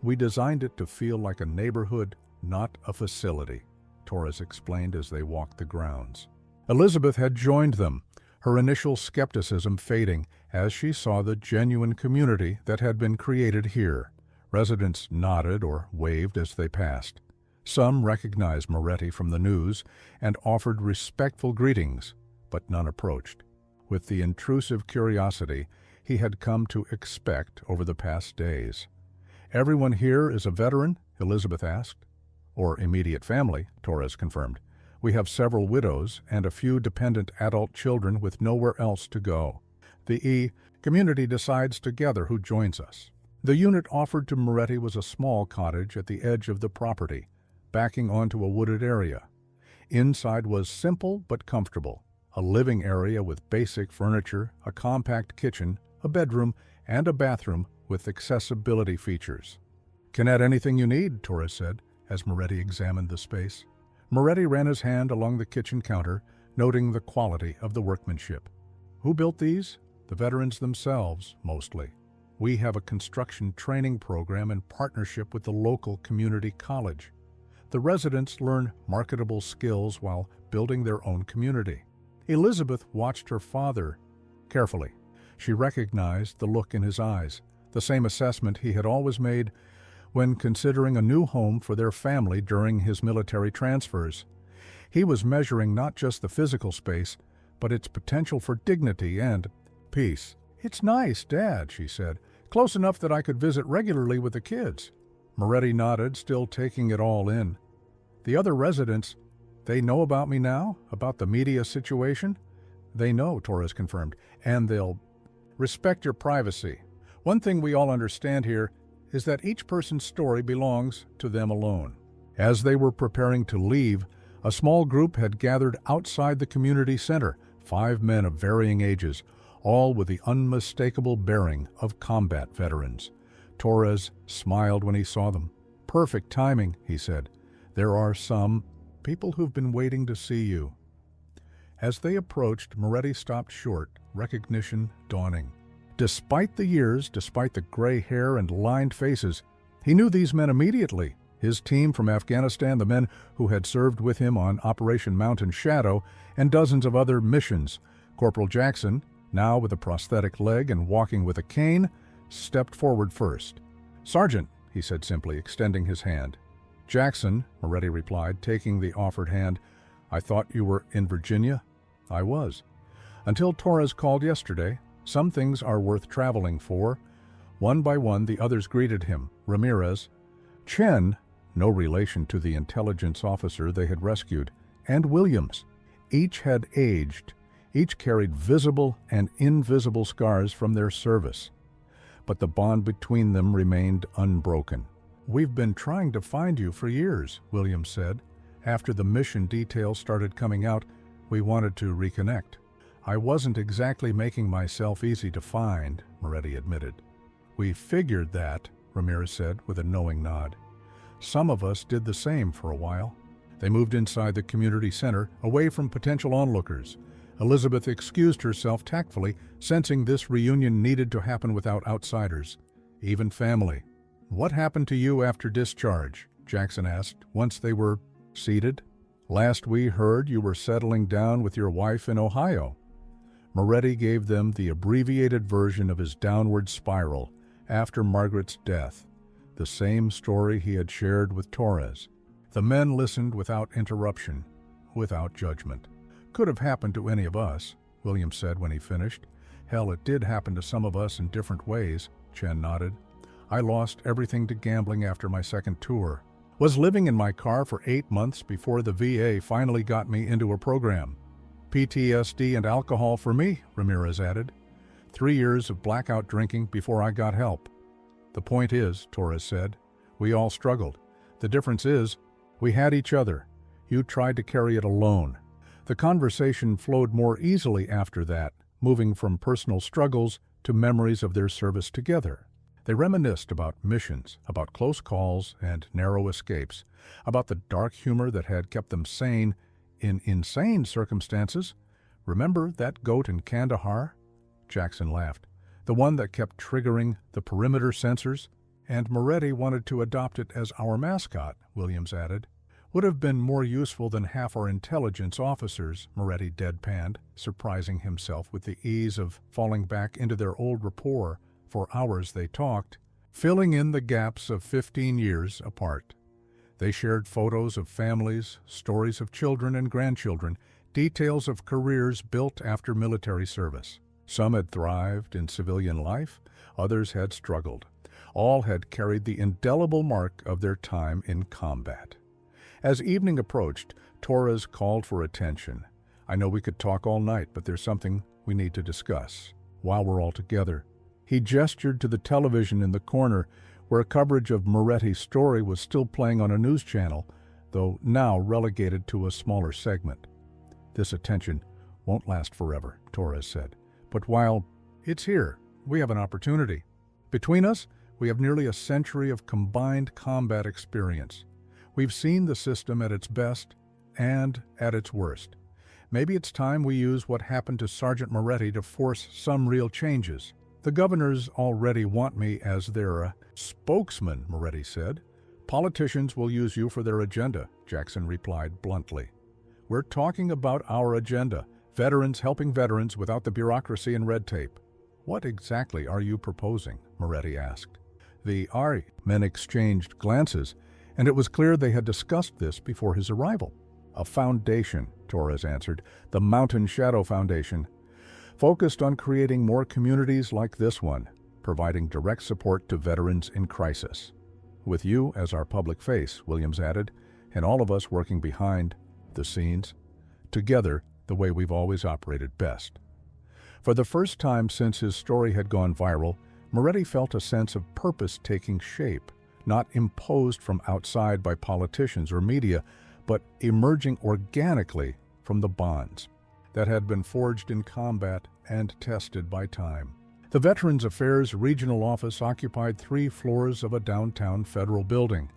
"We designed it to feel like a neighborhood, not a facility," Torres explained as they walked the grounds. Elizabeth had joined them, her initial skepticism fading as she saw the genuine community that had been created here. Residents nodded or waved as they passed. Some recognized Moretti from the news and offered respectful greetings, but none approached, with the intrusive curiosity he had come to expect over the past days. "Everyone here is a veteran?" Elizabeth asked. "Or immediate family," Torres confirmed. "We have several widows and a few dependent adult children with nowhere else to go. The community decides together who joins us." The unit offered to Moretti was a small cottage at the edge of the property, backing onto a wooded area. Inside was simple but comfortable, a living area with basic furniture, a compact kitchen, a bedroom, and a bathroom with accessibility features. "Can add anything you need," Torres said, as Moretti examined the space. Moretti ran his hand along the kitchen counter, noting the quality of the workmanship. "Who built these?" "The veterans themselves, mostly. We have a construction training program in partnership with the local community college. The residents learn marketable skills while building their own community." Elizabeth watched her father carefully. She recognized the look in his eyes, the same assessment he had always made when considering a new home for their family during his military transfers. He was measuring not just the physical space, but its potential for dignity and peace. "It's nice, Dad," she said. "Close enough that I could visit regularly with the kids." Moretti nodded, still taking it all in. "The other residents, they know about me now? About the media situation?" "They know," Torres confirmed, "and they'll respect your privacy. One thing we all understand here is that each person's story belongs to them alone." As they were preparing to leave, a small group had gathered outside the community center, 5 men of varying ages, all with the unmistakable bearing of combat veterans. Torres smiled when he saw them. "Perfect timing," he said. "There are some people who've been waiting to see you." As they approached, Moretti stopped short, recognition dawning. Despite the years, despite the gray hair and lined faces, he knew these men immediately. His team from Afghanistan, the men who had served with him on Operation Mountain Shadow, and dozens of other missions. Corporal Jackson, now with a prosthetic leg and walking with a cane, stepped forward first. "Sergeant," he said simply, extending his hand. "Jackson," Moretti replied, taking the offered hand. "I thought you were in Virginia?" "I was. Until Torres called yesterday. Some things are worth traveling for." One by one, the others greeted him. Ramirez, Chen, no relation to the intelligence officer they had rescued, and Williams. Each had aged. Each carried visible and invisible scars from their service. But the bond between them remained unbroken. "We've been trying to find you for years," Williams said. "After the mission details started coming out, we wanted to reconnect." "I wasn't exactly making myself easy to find," Moretti admitted. "We figured that," Ramirez said with a knowing nod. "Some of us did the same for a while." They moved inside the community center, away from potential onlookers. Elizabeth excused herself tactfully, sensing this reunion needed to happen without outsiders, even family. "What happened to you after discharge?" Jackson asked, once they were seated. "Last we heard, you were settling down with your wife in Ohio." Moretti gave them the abbreviated version of his downward spiral after Margaret's death, the same story he had shared with Torres. The men listened without interruption, without judgment. "Could have happened to any of us," Williams said when he finished. Hell, it did happen to some of us in different ways, Chen nodded. I lost everything to gambling after my second tour. Was living in my car for 8 months before the VA finally got me into a program. PTSD and alcohol for me, Ramirez added. 3 years of blackout drinking before I got help. The point is, Torres said, we all struggled. The difference is, we had each other. You tried to carry it alone. The conversation flowed more easily after that, moving from personal struggles to memories of their service together. They reminisced about missions, about close calls and narrow escapes, about the dark humor that had kept them sane in insane circumstances. Remember that goat in Kandahar? Jackson laughed. The one that kept triggering the perimeter sensors? And Moretti wanted to adopt it as our mascot, Williams added. Would have been more useful than half our intelligence officers, Moretti deadpanned, surprising himself with the ease of falling back into their old rapport. For hours they talked, filling in the gaps of 15 years apart. They shared photos of families, stories of children and grandchildren, details of careers built after military service. Some had thrived in civilian life, others had struggled. All had carried the indelible mark of their time in combat. As evening approached, Torres called for attention. I know we could talk all night, but there's something we need to discuss while we're all together. He gestured to the television in the corner, where coverage of Moretti's story was still playing on a news channel, though now relegated to a smaller segment. This attention won't last forever, Torres said. But while it's here, we have an opportunity. Between us, we have nearly a century of combined combat experience. We've seen the system at its best and at its worst. Maybe it's time we use what happened to Sergeant Moretti to force some real changes. The governors already want me as their spokesman, Moretti said. Politicians will use you for their agenda, Jackson replied bluntly. We're talking about our agenda, veterans helping veterans without the bureaucracy and red tape. What exactly are you proposing? Moretti asked. The RE men exchanged glances, and it was clear they had discussed this before his arrival. A foundation, Torres answered, the Mountain Shadow Foundation, focused on creating more communities like this one, providing direct support to veterans in crisis. With you as our public face, Williams added, and all of us working behind the scenes, together the way we've always operated best. For the first time since his story had gone viral, Moretti felt a sense of purpose taking shape, not imposed from outside by politicians or media, but emerging organically from the bonds that had been forged in combat and tested by time. The Veterans Affairs Regional Office occupied 3 floors of a downtown federal building.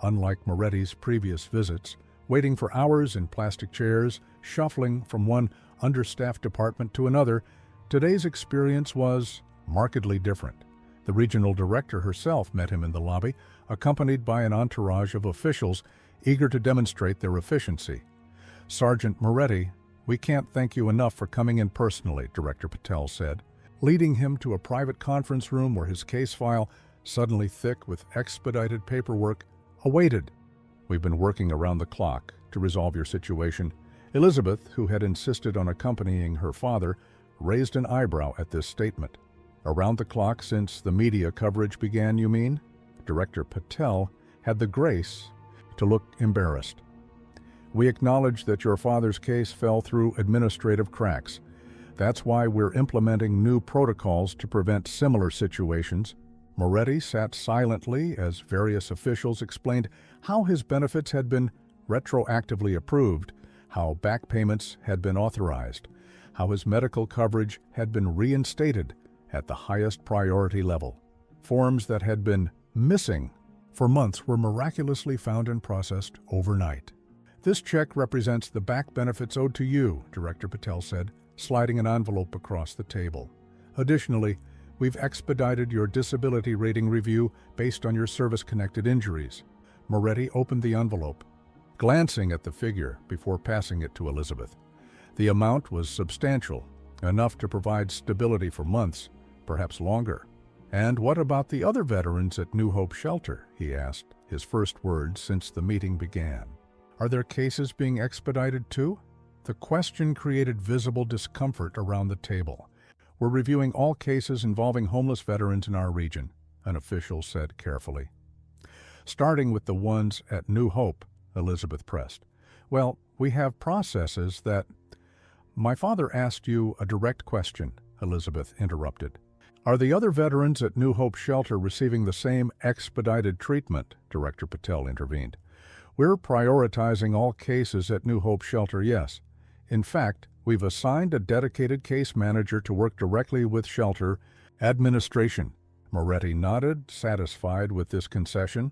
Unlike Moretti's previous visits, waiting for hours in plastic chairs, shuffling from one understaffed department to another, today's experience was markedly different. The regional director herself met him in the lobby, accompanied by an entourage of officials eager to demonstrate their efficiency. Sergeant Moretti, we can't thank you enough for coming in personally, Director Patel said, leading him to a private conference room where his case file, suddenly thick with expedited paperwork, awaited. We've been working around the clock to resolve your situation. Elizabeth, who had insisted on accompanying her father, raised an eyebrow at this statement. Around the clock since the media coverage began, you mean? Director Patel had the grace to look embarrassed. We acknowledge that your father's case fell through administrative cracks. That's why we're implementing new protocols to prevent similar situations. Moretti sat silently as various officials explained how his benefits had been retroactively approved, how back payments had been authorized, how his medical coverage had been reinstated at the highest priority level. Forms that had been missing for months were miraculously found and processed overnight. This check represents the back benefits owed to you, Director Patel said, sliding an envelope across the table. Additionally, we've expedited your disability rating review based on your service-connected injuries. Moretti opened the envelope, glancing at the figure before passing it to Elizabeth. The amount was substantial, enough to provide stability for months, perhaps longer. And what about the other veterans at New Hope Shelter? He asked, his first words since the meeting began. Are their cases being expedited too? The question created visible discomfort around the table. "We're reviewing all cases involving homeless veterans in our region," an official said carefully. "Starting with the ones at New Hope," Elizabeth pressed. "Well, we have processes that—" "My father asked you a direct question," Elizabeth interrupted. "Are the other veterans at New Hope Shelter receiving the same expedited treatment?" Director Patel intervened. "We're prioritizing all cases at New Hope Shelter, yes. In fact, we've assigned a dedicated case manager to work directly with shelter administration." Moretti nodded, satisfied with this concession.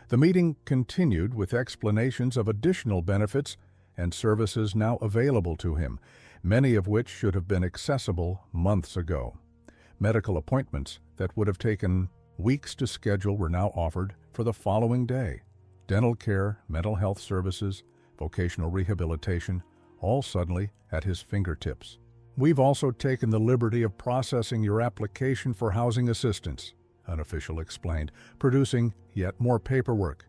The meeting continued with explanations of additional benefits and services now available to him, many of which should have been accessible months ago. Medical appointments that would have taken weeks to schedule were now offered for the following day. Dental care, mental health services, vocational rehabilitation, all suddenly at his fingertips. "We've also taken the liberty of processing your application for housing assistance," an official explained, producing yet more paperwork.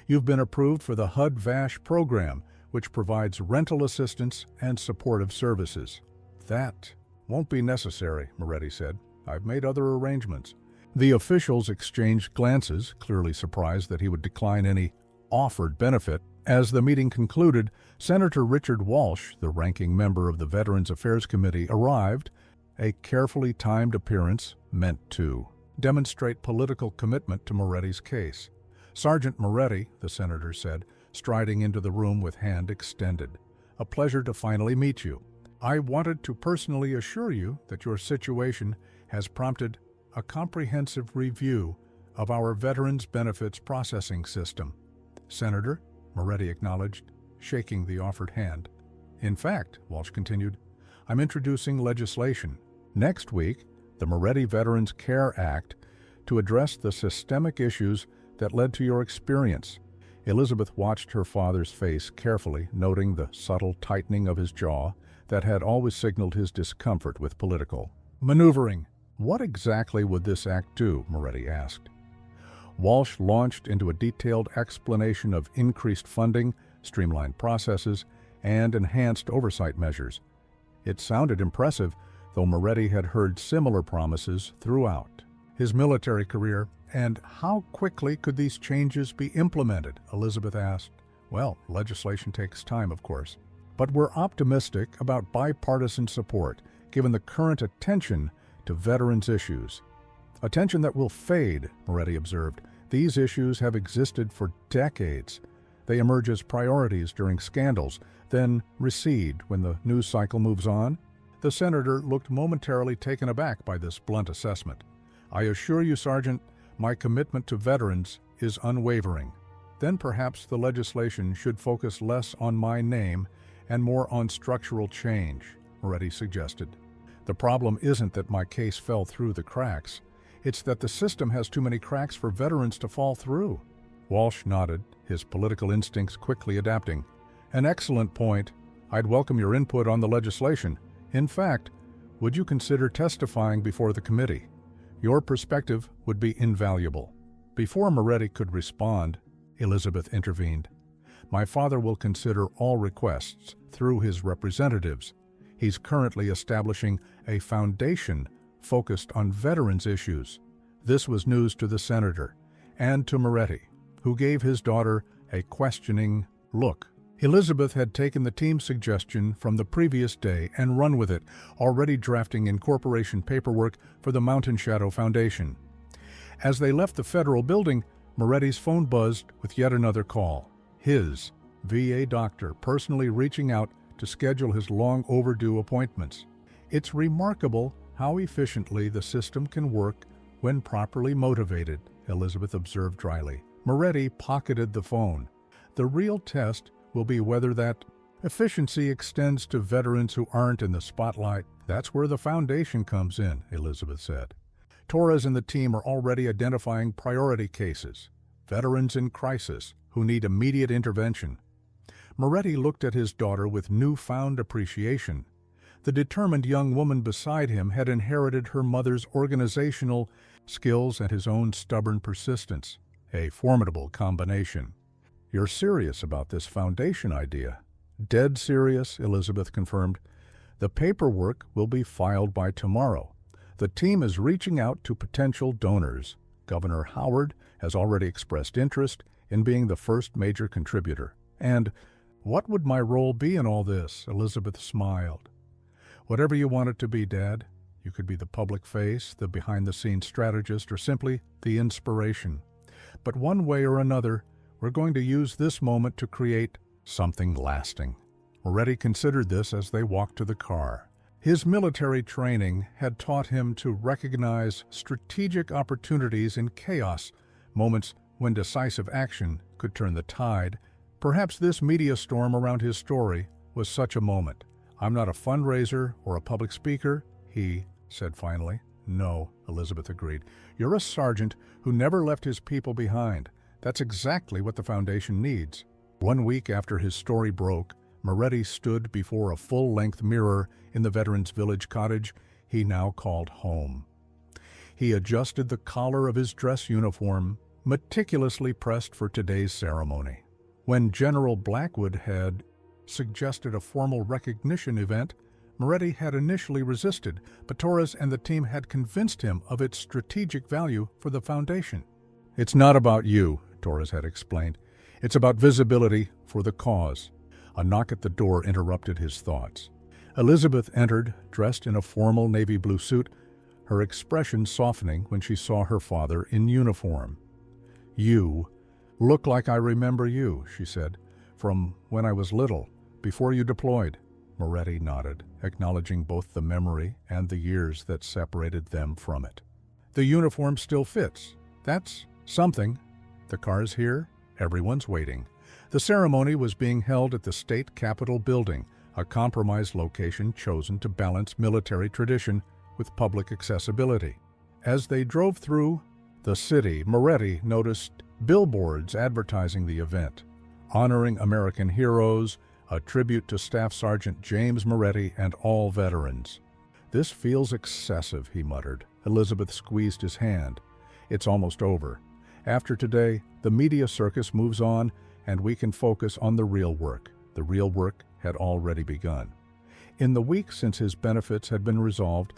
"You've been approved for the HUD-VASH program, which provides rental assistance and supportive services." "That won't be necessary," Moretti said. "I've made other arrangements." The officials exchanged glances, clearly surprised that he would decline any offered benefit. As the meeting concluded, Senator Richard Walsh, the ranking member of the Veterans Affairs Committee, arrived, a carefully timed appearance meant to demonstrate political commitment to Moretti's case. "Sergeant Moretti," the senator said, striding into the room with hand extended, "a pleasure to finally meet you. I wanted to personally assure you that your situation has prompted a comprehensive review of our Veterans Benefits Processing System." "Senator," Moretti acknowledged, shaking the offered hand. "In fact," Walsh continued, "I'm introducing legislation next week, the Moretti Veterans Care Act, to address the systemic issues that led to your experience." Elizabeth watched her father's face carefully, noting the subtle tightening of his jaw that had always signaled his discomfort with political maneuvering. "What exactly would this act do?" Moretti asked. Walsh launched into a detailed explanation of increased funding, streamlined processes, and enhanced oversight measures. It sounded impressive, though Moretti had heard similar promises throughout his military career. "And how quickly could these changes be implemented?" Elizabeth asked. "Well, legislation takes time, of course. But we're optimistic about bipartisan support, given the current attention to veterans' issues." "Attention that will fade," Moretti observed. "These issues have existed for decades. They emerge as priorities during scandals, then recede when the news cycle moves on." The senator looked momentarily taken aback by this blunt assessment. "I assure you, Sergeant, my commitment to veterans is unwavering." "Then perhaps the legislation should focus less on my name and more on structural change," Moretti suggested. "The problem isn't that my case fell through the cracks. It's that the system has too many cracks for veterans to fall through." Walsh nodded, his political instincts quickly adapting. "An excellent point. I'd welcome your input on the legislation. In fact, would you consider testifying before the committee? Your perspective would be invaluable." Before Moretti could respond, Elizabeth intervened. "My father will consider all requests through his representatives. He's currently establishing a foundation focused on veterans' issues." This was news to the senator and to Moretti, who gave his daughter a questioning look. Elizabeth had taken the team's suggestion from the previous day and run with it, already drafting incorporation paperwork for the Mountain Shadow Foundation. As they left the federal building, Moretti's phone buzzed with yet another call. His VA doctor personally reaching out to schedule his long-overdue appointments. "It's remarkable how efficiently the system can work when properly motivated," Elizabeth observed dryly. Moretti pocketed the phone. "The real test will be whether that efficiency extends to veterans who aren't in the spotlight." "That's where the foundation comes in," Elizabeth said. "Torres and the team are already identifying priority cases, veterans in crisis who need immediate intervention." Moretti looked at his daughter with newfound appreciation. The determined young woman beside him had inherited her mother's organizational skills and his own stubborn persistence, a formidable combination. "You're serious about this foundation idea?" Dead serious, Elizabeth confirmed. The paperwork will be filed by tomorrow. The team is reaching out to potential donors. Governor Howard has already expressed interest in being the first major contributor. And what would my role be in all this? Elizabeth smiled. Whatever you want it to be, Dad. You could be the public face, the behind-the-scenes strategist, or simply the inspiration. But one way or another, we're going to use this moment to create something lasting. Moretti considered this as they walked to the car. His military training had taught him to recognize strategic opportunities in chaos, moments when decisive action could turn the tide. Perhaps this media storm around his story was such a moment. I'm not a fundraiser or a public speaker, he said finally. No, Elizabeth agreed. You're a sergeant who never left his people behind. That's exactly what the foundation needs. 1 week after his story broke, Moretti stood before a full-length mirror in the Veterans Village cottage he now called home. He adjusted the collar of his dress uniform, meticulously pressed for today's ceremony. When General Blackwood had suggested a formal recognition event, Moretti had initially resisted, but Torres and the team had convinced him of its strategic value for the foundation. It's not about you, Torres had explained. It's about visibility for the cause. A knock at the door interrupted his thoughts. Elizabeth entered, dressed in a formal navy blue suit, her expression softening when she saw her father in uniform. You look like I remember you, she said, from when I was little, before you deployed. Moretti nodded, acknowledging both the memory and the years that separated them from it. The uniform still fits. That's something. The car's here. Everyone's waiting. The ceremony was being held at the State Capitol building, a compromised location chosen to balance military tradition with public accessibility. As they drove through the city, Moretti noticed billboards advertising the event, honoring American heroes, a tribute to Staff Sergeant James Moretti and all veterans. This feels excessive, he muttered. Elizabeth squeezed his hand. It's almost over. After today, the media circus moves on, and we can focus on the real work. The real work had already begun. In the week since his benefits had been resolved,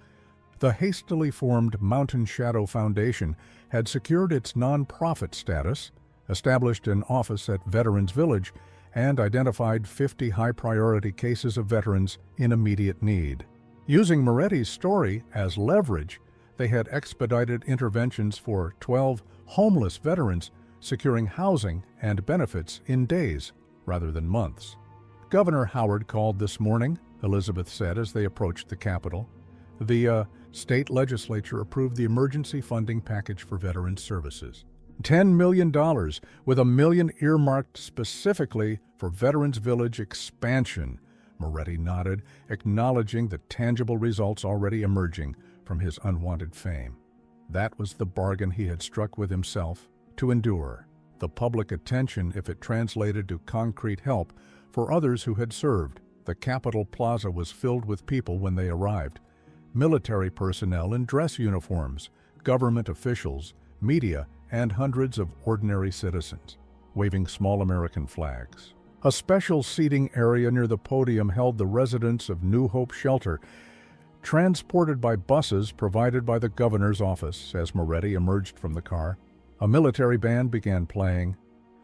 the hastily formed Mountain Shadow Foundation had secured its nonprofit status, established an office at Veterans Village, and identified 50 high-priority cases of veterans in immediate need. Using Moretti's story as leverage, they had expedited interventions for 12 homeless veterans, securing housing and benefits in days rather than months. Governor Howard called this morning, Elizabeth said as they approached the Capitol. The state legislature approved the emergency funding package for veterans services. $10 million, with $1 million earmarked specifically for Veterans Village expansion. Moretti nodded, acknowledging the tangible results already emerging from his unwanted fame. That was the bargain he had struck with himself to endure. The public attention if it translated to concrete help for others who had served. The Capitol Plaza was filled with people when they arrived. Military personnel in dress uniforms, government officials, media, and hundreds of ordinary citizens, waving small American flags. A special seating area near the podium held the residents of New Hope Shelter, transported by buses provided by the governor's office. As Moretti emerged from the car, a military band began playing.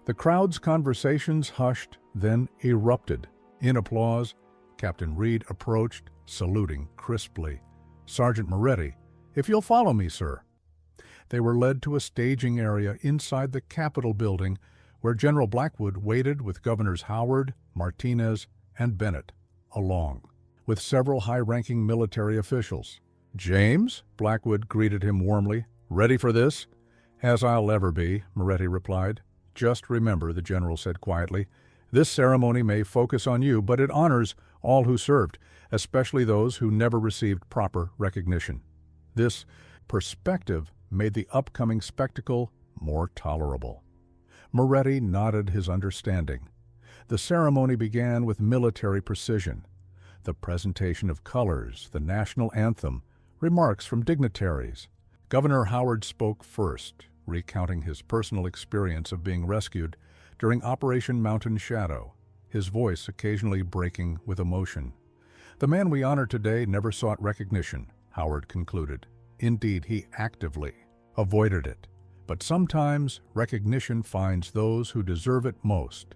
The crowd's conversations hushed, then erupted. In applause, Captain Reed approached, saluting crisply. "Sergeant Moretti, if you'll follow me, sir." They were led to a staging area inside the Capitol building where General Blackwood waited with Governors Howard, Martinez, and Bennett along, with several high-ranking military officials. "James," Blackwood greeted him warmly. "Ready for this?" "As I'll ever be," Moretti replied. "Just remember," the general said quietly, "this ceremony may focus on you, but it honors all who served, especially those who never received proper recognition." This perspective made the upcoming spectacle more tolerable. Moretti nodded his understanding. The ceremony began with military precision. The presentation of colors, the national anthem, remarks from dignitaries. Governor Howard spoke first, recounting his personal experience of being rescued during Operation Mountain Shadow. his voice occasionally breaking with emotion. "The man we honor today never sought recognition," Howard concluded. Indeed, he actively avoided it. But sometimes recognition finds those who deserve it most.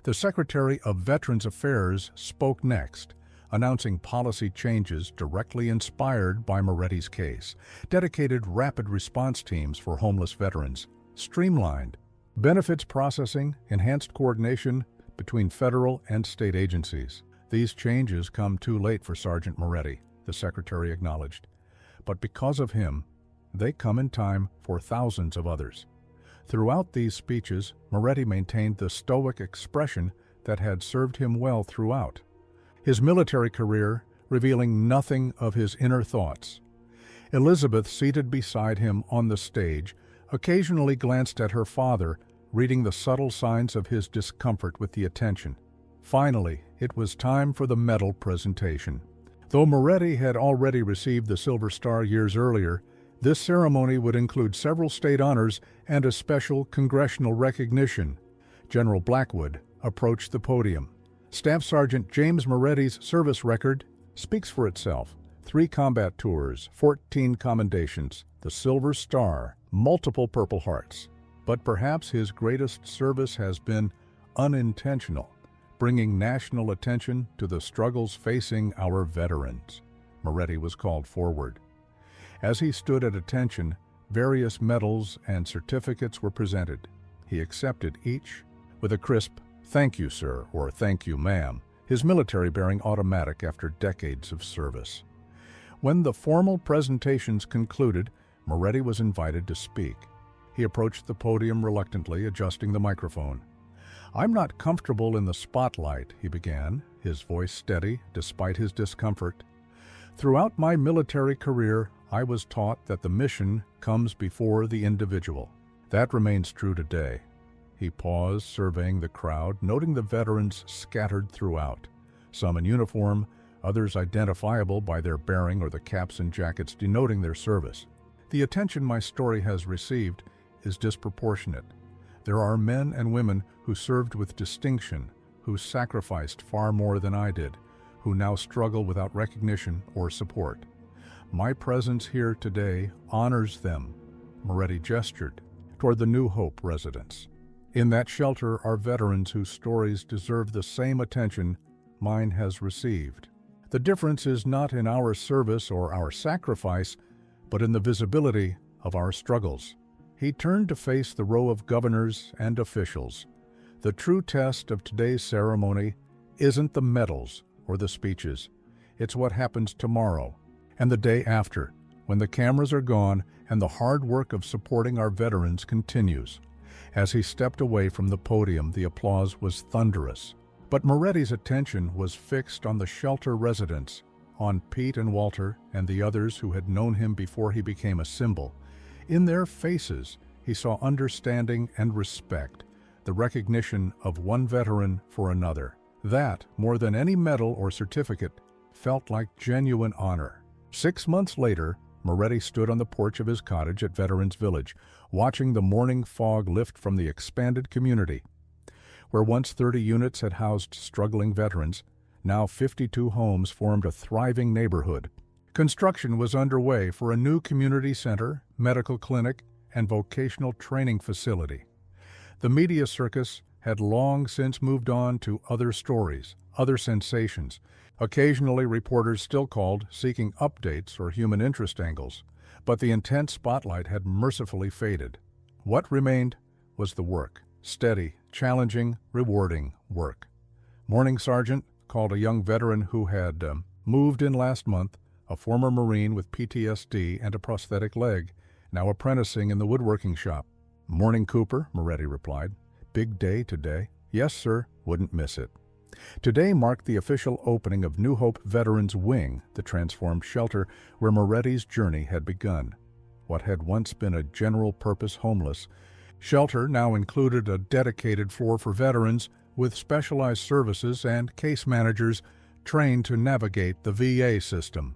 The Secretary of Veterans Affairs spoke next, announcing policy changes directly inspired by Moretti's case, dedicated rapid response teams for homeless veterans, streamlined benefits processing, enhanced coordination between federal and state agencies. These changes come too late for Sergeant Moretti, the Secretary acknowledged. But because of him, they come in time for thousands of others. Throughout these speeches, Moretti maintained the stoic expression that had served him well throughout. His military career revealing nothing of his inner thoughts. Elizabeth, seated beside him on the stage, occasionally glanced at her father, reading the subtle signs of his discomfort with the attention. Finally, it was time for the medal presentation. Though Moretti had already received the Silver Star years earlier, this ceremony would include several state honors and a special congressional recognition. General Blackwood approached the podium. Staff Sergeant James Moretti's service record speaks for itself. 3 combat tours, 14 commendations, the Silver Star, multiple Purple Hearts. But perhaps his greatest service has been unintentional, bringing national attention to the struggles facing our veterans. Moretti was called forward. As he stood at attention, various medals and certificates were presented. He accepted each with a crisp, "Thank you, sir," or "Thank you, ma'am," his military bearing automatic after decades of service. When the formal presentations concluded, Moretti was invited to speak. He approached the podium reluctantly, adjusting the microphone. "I'm not comfortable in the spotlight," he began, his voice steady despite his discomfort. "Throughout my military career, I was taught that the mission comes before the individual. That remains true today." He paused, surveying the crowd, noting the veterans scattered throughout, some in uniform, others identifiable by their bearing or the caps and jackets denoting their service. "The attention my story has received is disproportionate. There are men and women who served with distinction, who sacrificed far more than I did, who now struggle without recognition or support. My presence here today honors them." Moretti gestured toward the New Hope residence. "In that shelter are veterans whose stories deserve the same attention mine has received. The difference is not in our service or our sacrifice, but in the visibility of our struggles." He turned to face the row of governors and officials. "The true test of today's ceremony isn't the medals or the speeches. It's what happens tomorrow and the day after, when the cameras are gone and the hard work of supporting our veterans continues." As he stepped away from the podium, the applause was thunderous. But Moretti's attention was fixed on the shelter residents, on Pete and Walter and the others who had known him before he became a symbol. In their faces, he saw understanding and respect, the recognition of one veteran for another. That, more than any medal or certificate, felt like genuine honor. 6 months later, Moretti stood on the porch of his cottage at Veterans Village, watching the morning fog lift from the expanded community. Where once 30 units had housed struggling veterans, now 52 homes formed a thriving neighborhood. Construction was underway for a new community center, medical clinic, and vocational training facility. The media circus had long since moved on to other stories, other sensations. Occasionally, reporters still called, seeking updates or human interest angles, but the intense spotlight had mercifully faded. What remained was the work, steady, challenging, rewarding work. "Morning, Sergeant," called a young veteran who had moved in last month, a former Marine with PTSD and a prosthetic leg, now apprenticing in the woodworking shop. "Morning, Cooper," Moretti replied. "Big day today." "Yes, sir. Wouldn't miss it." Today marked the official opening of New Hope Veterans Wing, the transformed shelter where Moretti's journey had begun. What had once been a general-purpose homeless shelter now included a dedicated floor for veterans with specialized services and case managers trained to navigate the VA system.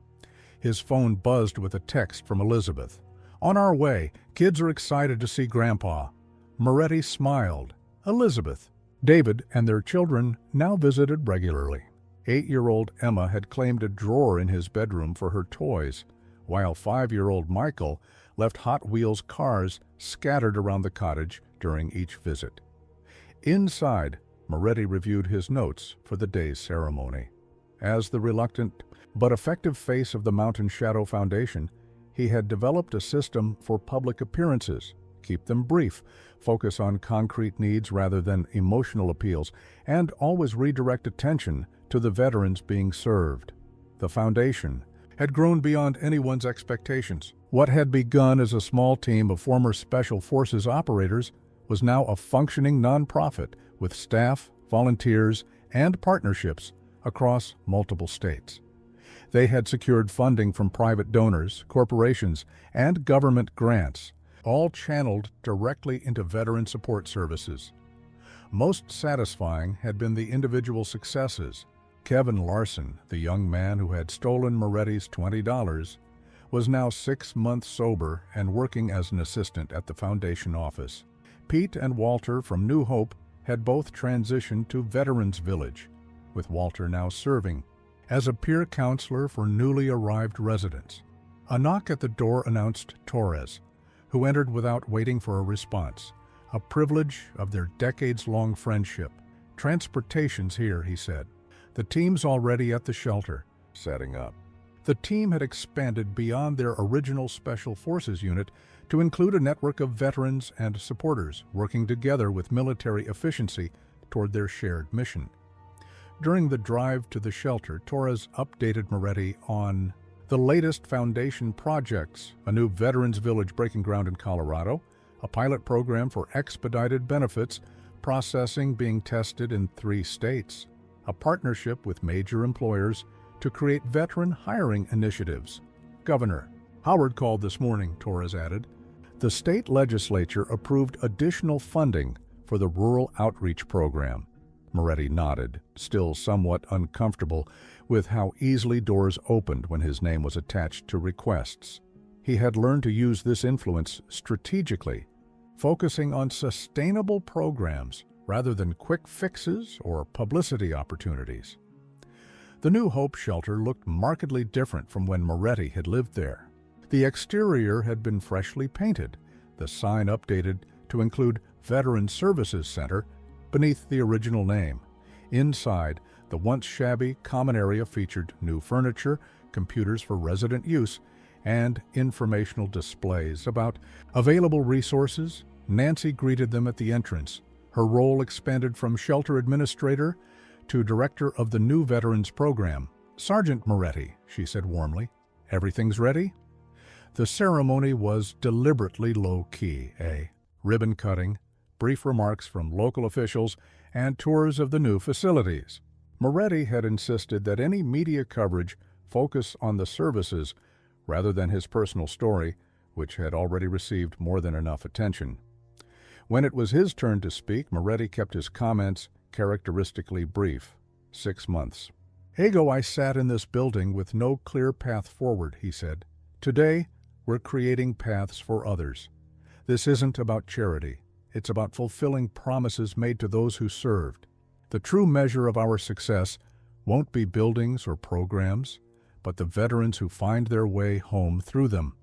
His phone buzzed with a text from Elizabeth. "On our way. Kids are excited to see Grandpa." Moretti smiled. "Elizabeth, David and their children now visited regularly. 8-year-old Emma had claimed a drawer in his bedroom for her toys, while 5-year-old Michael left Hot Wheels cars scattered around the cottage during each visit. Inside, Moretti reviewed his notes for the day's ceremony. As the reluctant but effective face of the Mountain Shadow Foundation, he had developed a system for public appearances. Keep them brief, focus on concrete needs rather than emotional appeals, and always redirect attention to the veterans being served. The foundation had grown beyond anyone's expectations. What had begun as a small team of former Special Forces operators was now a functioning nonprofit with staff, volunteers, and partnerships across multiple states. They had secured funding from private donors, corporations, and government grants, all channeled directly into veteran support services. Most satisfying had been the individual successes. Kevin Larson, the young man who had stolen Moretti's $20, was now 6 months sober and working as an assistant at the foundation office. Pete and Walter from New Hope had both transitioned to Veterans Village, with Walter now serving as a peer counselor for newly arrived residents. A knock at the door announced Torres, who entered without waiting for a response, a privilege of their decades-long friendship. "Transportation's here," he said. "The team's already at the shelter, setting up." The team had expanded beyond their original Special Forces unit to include a network of veterans and supporters working together with military efficiency toward their shared mission. During the drive to the shelter, Torres updated Moretti on the latest foundation projects: a new Veterans Village breaking ground in Colorado, a pilot program for expedited benefits processing being tested in 3 states, a partnership with major employers to create veteran hiring initiatives. "Governor Howard called this morning," Torres added. The state legislature approved additional funding for the Rural Outreach Program. Moretti nodded, still somewhat uncomfortable with how easily doors opened when his name was attached to requests. He had learned to use this influence strategically, focusing on sustainable programs rather than quick fixes or publicity opportunities. The New Hope shelter looked markedly different from when Moretti had lived there. The exterior had been freshly painted, the sign updated to include Veteran Services Center beneath the original name. Inside, the once shabby common area featured new furniture, computers for resident use, and informational displays about available resources. Nancy greeted them at the entrance. Her role expanded from shelter administrator to director of the new Veterans Program. "Sergeant Moretti," she said warmly, "everything's ready?" The ceremony was deliberately low-key, ribbon cutting, brief remarks from local officials, and tours of the new facilities. Moretti had insisted that any media coverage focus on the services rather than his personal story, which had already received more than enough attention. When it was his turn to speak, Moretti kept his comments characteristically brief. 6 months. "Ago I sat in this building with no clear path forward," he said. "Today, we're creating paths for others. This isn't about charity. It's about fulfilling promises made to those who served. The true measure of our success won't be buildings or programs, but the veterans who find their way home through them."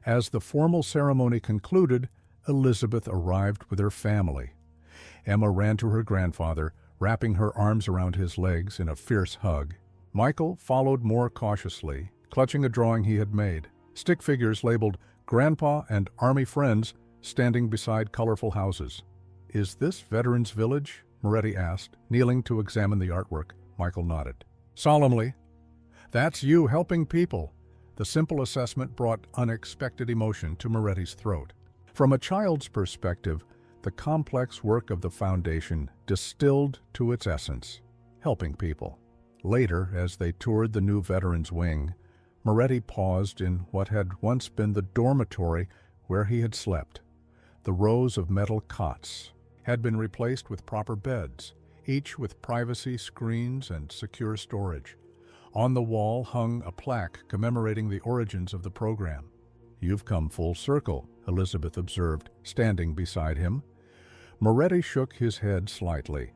As the formal ceremony concluded, Elizabeth arrived with her family. Emma ran to her grandfather, wrapping her arms around his legs in a fierce hug. Michael followed more cautiously, clutching a drawing he had made. Stick figures labeled "Grandpa" and "Army Friends" standing beside colorful houses. "Is this Veterans Village?" Moretti asked, kneeling to examine the artwork. Michael nodded. Solemnly, "That's you helping people." The simple assessment brought unexpected emotion to Moretti's throat. From a child's perspective, the complex work of the foundation distilled to its essence, helping people. Later, as they toured the new Veterans Wing, Moretti paused in what had once been the dormitory where he had slept. The rows of metal cots had been replaced with proper beds, each with privacy screens and secure storage. On the wall hung a plaque commemorating the origins of the program. "You've come full circle," Elizabeth observed, standing beside him. Moretti shook his head slightly.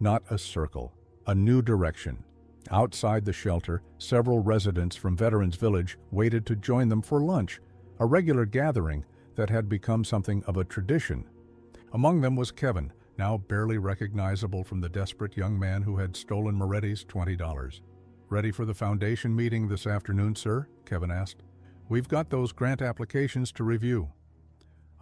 Not a circle, a new direction. Outside the shelter, several residents from Veterans Village waited to join them for lunch, a regular gathering that had become something of a tradition. Among them was Kevin, now barely recognizable from the desperate young man who had stolen Moretti's $20. "Ready for the foundation meeting this afternoon, sir?" Kevin asked. "We've got those grant applications to review."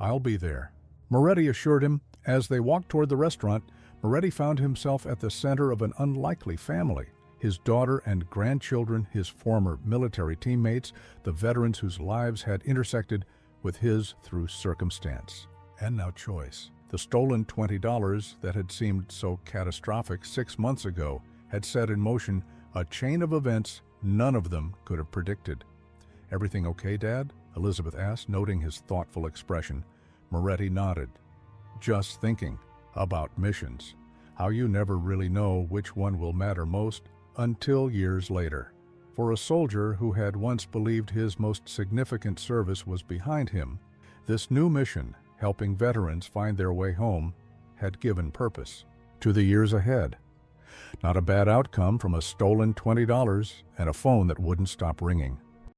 "I'll be there," Moretti assured him. As they walked toward the restaurant, Moretti found himself at the center of an unlikely family. His daughter and grandchildren, his former military teammates, the veterans whose lives had intersected with his through circumstance. And now choice. The stolen $20 that had seemed so catastrophic 6 months ago had set in motion a chain of events none of them could have predicted. "Everything okay, Dad?" Elizabeth asked, noting his thoughtful expression. Moretti nodded. "Just thinking about missions. How you never really know which one will matter most until years later." For a soldier who had once believed his most significant service was behind him, this new mission, helping veterans find their way home, had given purpose to the years ahead. Not a bad outcome from a stolen $20 and a phone that wouldn't stop ringing.